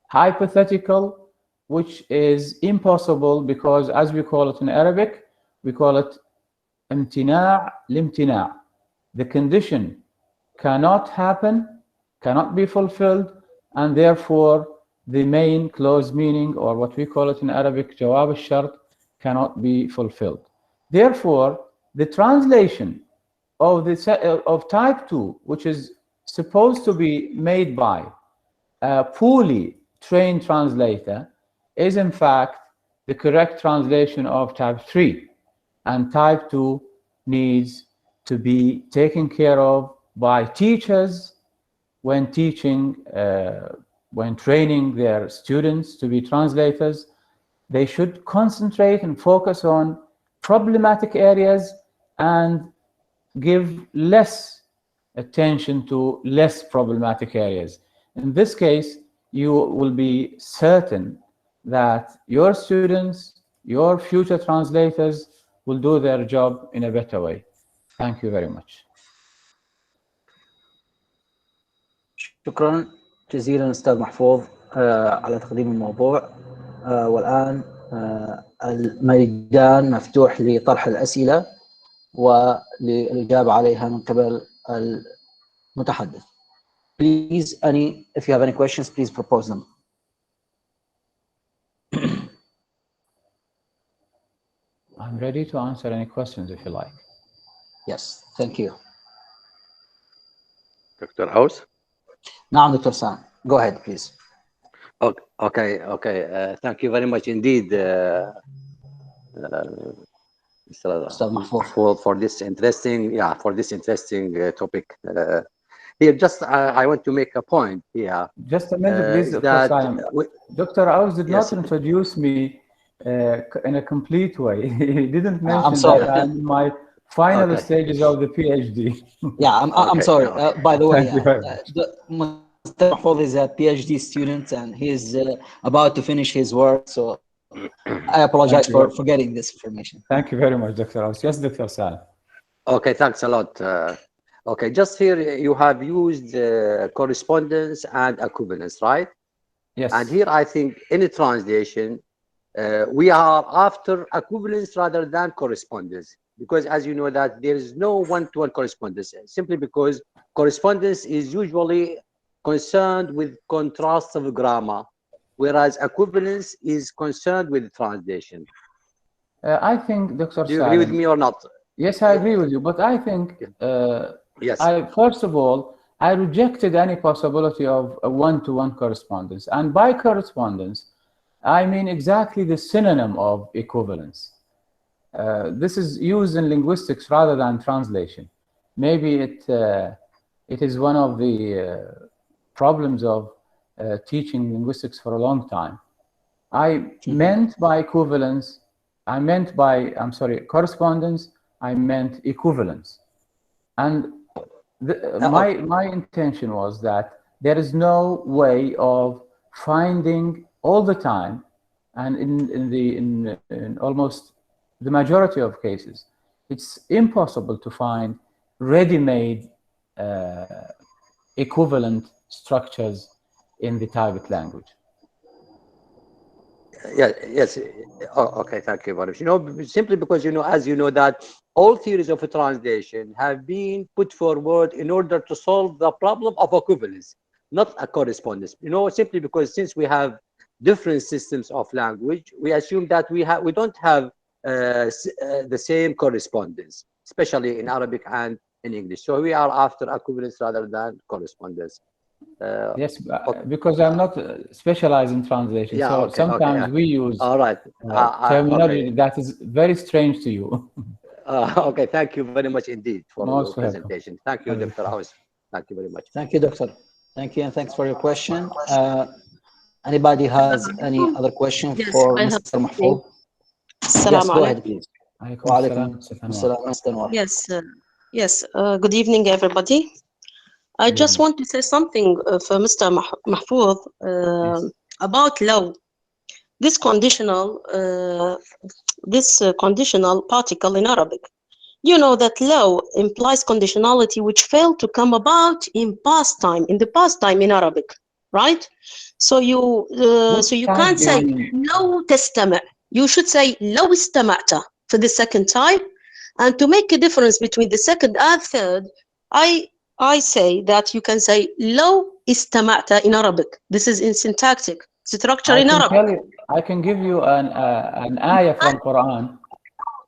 hypothetical, which is impossible because, as we call it in Arabic, we call it امتناع الامتناع. The condition cannot happen, cannot be fulfilled, and therefore the main clause meaning, or what we call it in Arabic, جواب الشرط, cannot be fulfilled. Therefore, the translation of type 2, which is supposed to be made by a poorly trained translator, is in fact the correct translation of type 3. And type 2 needs to be taken care of by teachers when teaching, when training their students to be translators. They should concentrate and focus on problematic areas and give less attention to less problematic areas. In this case, you will be certain that your students, your future translators, will do their job in a better way. Thank you very much.
شكرا جزيلا أستاذ محفوظ على تقديم الموضوع. والآن الميدان مفتوح لطرح الأسئلة وللإجابة عليها من قبل المتحدث. Please, if you have any questions, please propose them.
I'm ready to answer any questions if you like.
Yes, thank you.
Dr. Aus?
نعم دكتور سام. Go ahead, please.
Okay. Thank you very much indeed, Mr. Mahfouz, for this interesting, topic. Here, just I want to make a point here.
Just a minute, please, Dr. Salim. Dr. Aus did not introduce me in a complete way. He didn't mention that I'm in my final stages of the PhD.
Yeah, I'm sorry. By the way, Mr. Mahfouz is a PhD student and he is about to finish his work, so I apologize for forgetting this information.
Thank you very much, Dr. Aus. Yes, Dr. Salim.
Okay, thanks a lot. Okay, just here you have used correspondence and equivalence, right?
Yes.
And here I think in a translation, we are after equivalence rather than correspondence, because as you know that there is no one-to-one correspondence, simply because correspondence is usually concerned with contrast of grammar, whereas equivalence is concerned with translation.
I think, Dr. Salim,
do you agree with me or not?
Yes, I agree with you, but I think,
yes.
First of all, I rejected any possibility of a one-to-one correspondence. And by correspondence, I mean exactly the synonym of equivalence. This is used in linguistics rather than translation. Maybe it is one of the problems of teaching linguistics for a long time. I meant by equivalence, correspondence, I meant equivalence. And my intention was that there is no way of finding all the time, and in almost the majority of cases, it's impossible to find ready-made equivalent structures in the target language.
Yes. Okay, thank you very much. You know, simply because, as you know, that all theories of a translation have been put forward in order to solve the problem of equivalence, not a correspondence. Simply because since we have different systems of language, we assume that we don't have the same correspondence, especially in Arabic and in English. So we are after equivalence rather than correspondence.
Yes, because I'm not specialized in translation.
Yeah,
so sometimes we use terminology that is very strange to you.
Okay, thank you very much indeed for your presentation. Thank you, Dr. Aus. Thank you very much.
Thank you, Doctor. Thank you, and thanks for your question. Anybody has any other question for Mr. Mahfouz? Yes, go ahead, please.
Yes. Good evening, everybody. I just want to say something for Mr. Mahfouz about law. This conditional particle in Arabic. You know that law implies conditionality which failed to come about in the past time in Arabic, right? So you can't say لو تستمع. You should say لو استمعت for the second time, And to make a difference between the second and third, I say that you can say لو استمعت in Arabic. This is in syntactic structure in Arabic.
I can give you an ayah from Quran.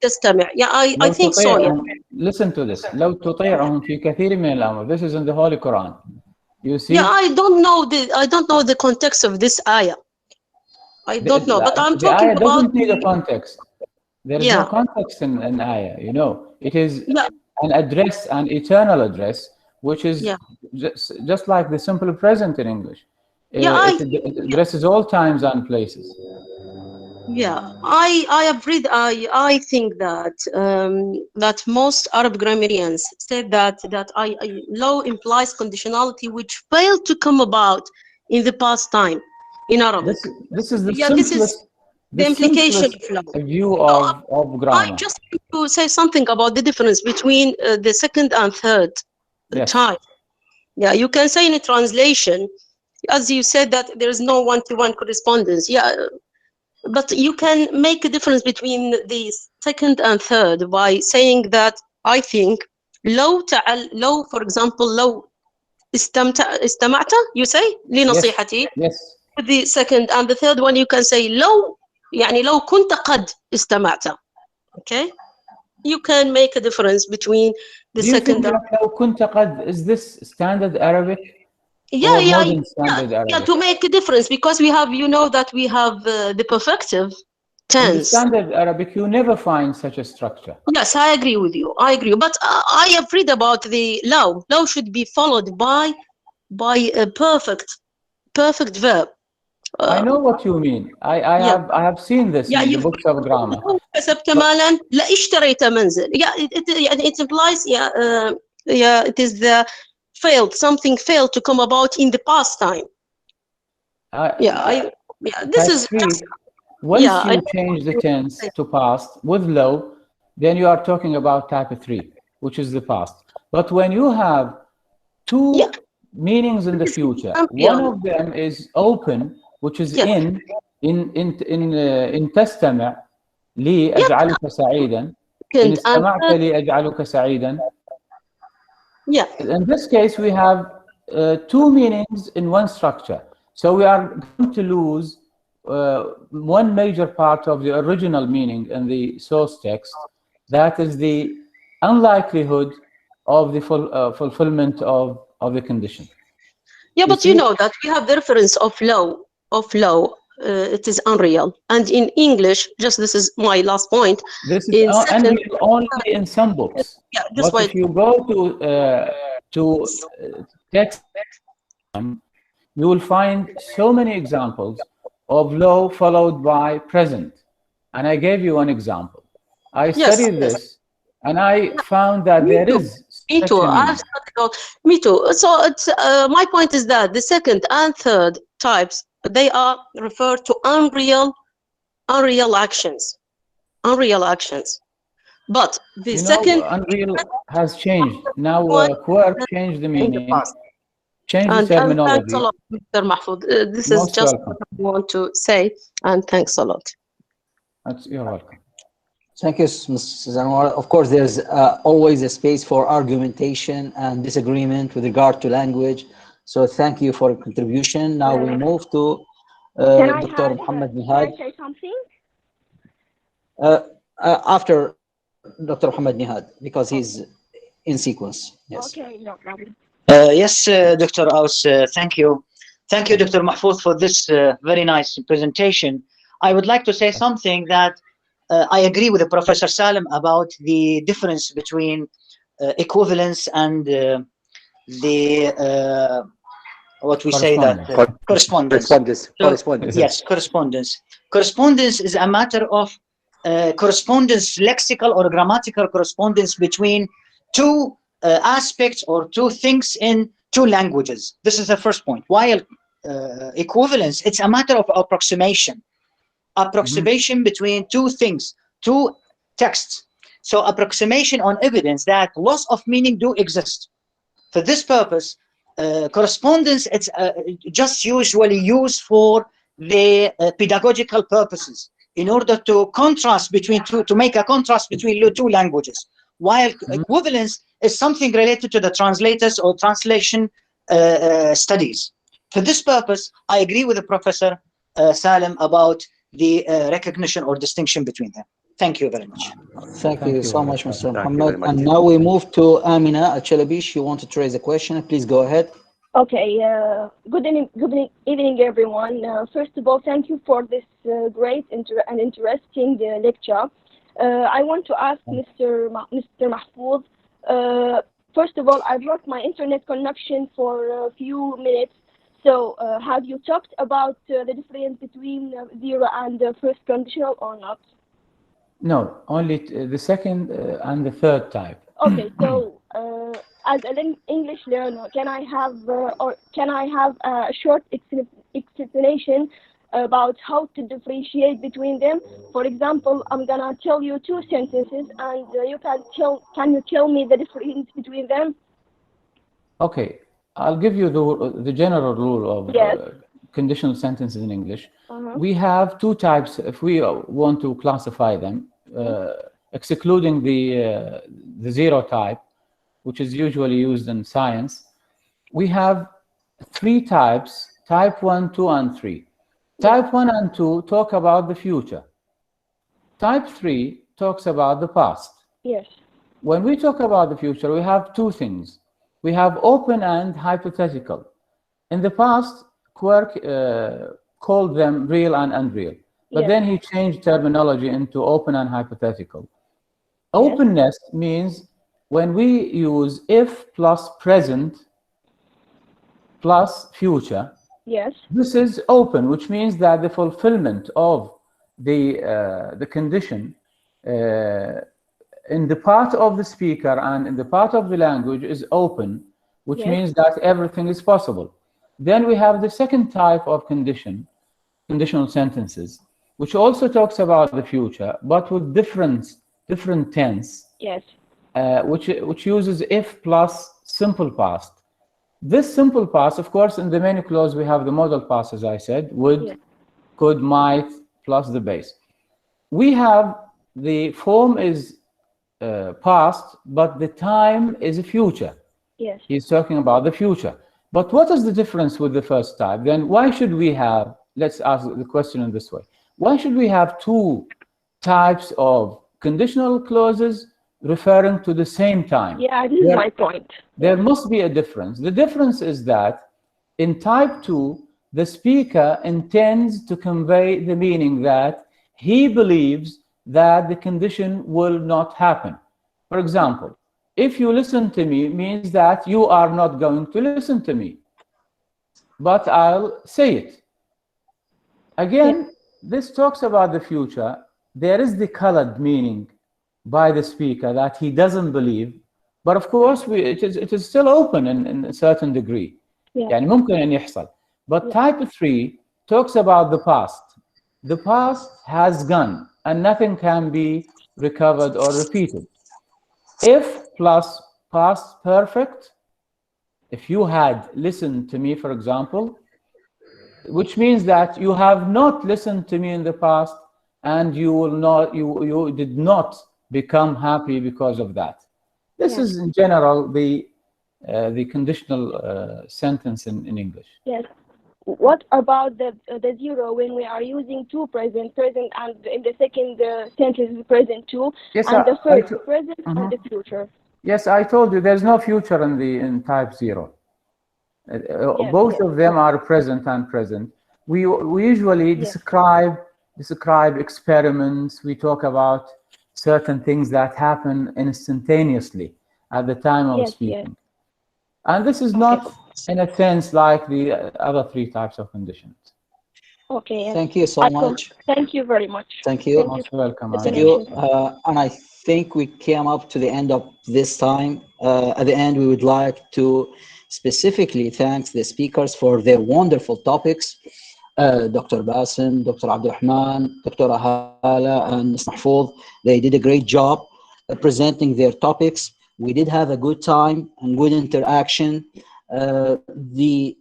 تستمع. Yeah, I think so. Yeah.
Listen to this. لو تطيعهم في كثير من الأمر. This is in the Holy Quran. You see?
Yeah, I don't know the context of this ayah. I don't know, but I'm talking about.
The ayah doesn't need a context. There is no context in ayah. You know, it is an address, an eternal address, which is just like the simple present in English. It addresses all times and places.
Yeah, I have read. I think that that most Arab grammarians said that law implies conditionality which failed to come about in the past time in Arabic.
This is the simplest.
The implication of
view of grammar.
I just want to say something about the difference between the second and third time. Yeah, you can say in a translation, as you said, that there is no one-to-one correspondence. Yeah, but you can make a difference between the second and third by saying that I think لو for example لو استمعت you say لنصيحتي.
Yes.
The second and the third one you can say لو يعني لو كنت قد استمعت. Okay, you can make a difference between the second and
لو كنت قد. Is this standard Arabic?
Yeah, to make a difference, because we have, you know, that we have the perfective tense.
In the standard Arabic, you never find such a structure.
Yes, I agree with you. But I have read about the law. Law should be followed by a perfect verb.
I know what you mean. I have seen this in the books of grammar.
كسبت مالا لا اشتريت منزل. It implies it is the something failed to come about in the past time. This is
once you change the tense to past with law, then you are talking about type 3, which is the past. But when you have two meanings in the future, one of them is open, which is in تستمع لي أجعلك سعيدا. إن استمعت لي أجعلك سعيدا. In this case, we have two meanings in one structure. So we are going to lose one major part of the original meaning in the source text. That is the unlikelihood of the fulfillment of the condition.
Yeah, but you know that we have the reference of law. It is unreal. And in English, just this is my last point.
This is unreal only in some books. But if you go to text, you will find so many examples of law followed by present. And I gave you one example. I studied this, and I found that there is.
Me too. Me too. So it's, my point is that the second and third types, they are referred to unreal actions. But the second
unreal has changed. Now quirk changed the meaning, changed the terminology.
Thanks a lot, Mr. Mahfouz. This is just what I want to say, and thanks a lot.
You're welcome.
Thank you, Mrs. Anwar. Of course, there's always a space for argumentation and disagreement with regard to language. So thank you for your contribution. Now we move to Dr. Muhammad Nihad.
Can I say something?
After Dr. Muhammad Nihad, because he's in sequence. Yes.
Okay, no problem.
Yes, Dr. Aus, thank you. Thank you, Dr. Mahfouz, for this very nice presentation. I would like to say something that I agree with Professor Salim about the difference between equivalence and what we say that correspondence. Yes, correspondence. Correspondence is a matter of correspondence, lexical or grammatical correspondence between two aspects or two things in two languages. This is the first point. While equivalence, it's a matter of approximation. Approximation between two things, two texts. So approximation on evidence that loss of meaning do exist. For this purpose, correspondence, it's just usually used for the pedagogical purposes in order to contrast between to make a contrast between two languages. while equivalence is something related to the translators or translation studies. For this purpose, I agree with the Professor Salim about the recognition or distinction between them. Thank you very much.
Thank you so much, Mr.
Thank you
Muhammad.
very much.
And now we move to Amina Al-Chalabi. She wanted to raise a question. Please go ahead.
Okay, good evening, everyone. First of all, thank you for this great and interesting lecture. I want to ask Mr. Mahfouz. First of all, I've lost my internet connection for a few minutes. So, have you talked about the difference between zero and the first conditional or not?
No, only the second and the third type.
Okay, so as an English learner, can I have a short explanation about how to differentiate between them? For example, I'm gonna tell you two sentences, and you can you tell me the difference between them?
Okay, I'll give you the general rule of
Yes.
Conditional sentences in English. We have two types if we want to classify them, excluding the zero type, which is usually used in science. We have three types: type 1, 2, and 3. Type 1 and 2 talk about the future. Type 3 talks about the past.
Yes.
When we talk about the future, we have two things. We have open and hypothetical. In the past, Quirk called them real and unreal, but
Yes.
then he changed terminology into open and hypothetical. Openness means when we use if plus present plus future.
Yes.
This is open, which means that the fulfillment of the condition in the part of the speaker and in the part of the language is open, which
Yes.
means that everything is possible. Then we have the second type of conditional sentences, which also talks about the future, but with different tense.
Yes.
Which uses if plus simple past. This simple past, of course, in the main clause we have the modal past, as I said, would,
Yes.
could, might, plus the base. We have the form is past, but the time is a future.
Yes.
He's talking about the future. But what is the difference with the first type? Then why should we have, let's ask the question in this way, why should we have two types of conditional clauses referring to the same time?
Yeah, this is my point.
There must be a difference. The difference is that in type 2, the speaker intends to convey the meaning that he believes that the condition will not happen. For example, if you listen to me means that you are not going to listen to me, but I'll say it. Again, this talks about the future. There is the colored meaning by the speaker that he doesn't believe, but of course it is still open in a certain degree. يعني ممكن أن يحصل. But type 3 talks about the past. The past has gone and nothing can be recovered or repeated. If plus past perfect, if you had listened to me, for example, which means that you have not listened to me in the past and you will not, you did not become happy because of that. This is in general the conditional sentence in English.
Yes. What about the zero when we are using two present, and in the second sentence present two,
Yes,
and the first
I
present and the future?
Yes, I told you there's no future in type 0. Both of them are present and present. We usually describe experiments. We talk about certain things that happen instantaneously at the time of speaking. And this is not, in a sense, like the other three types of conditions.
Okay.
Thank you so much.
Thank you very much.
Thank you.
Most welcome.
Thank you. And I think we came up to the end of this time. At the end, we would like to specifically thank the speakers for their wonderful topics. Dr. Baasim, Dr. Abdulrahman, Dr. Haalة, and Mr. Mahfouz. They did a great job presenting their topics. We did have a good time and good interaction. The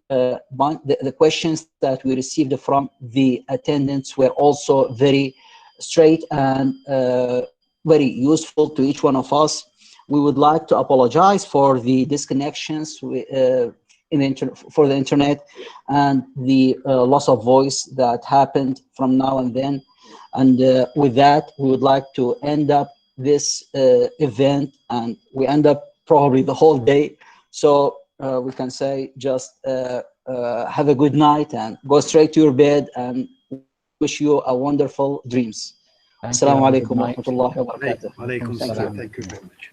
questions that we received from the attendants were also very straight and very useful to each one of us. We would like to apologize for the disconnections for the internet and the loss of voice that happened from now and then. And with that, we would like to end up this event, and we end up probably the whole day. So we can say just have a good night and go straight to your bed, and wish you a wonderful dreams. Assalamu alaikum wa rahmatullahi wa barakatuh.
Thank you very much.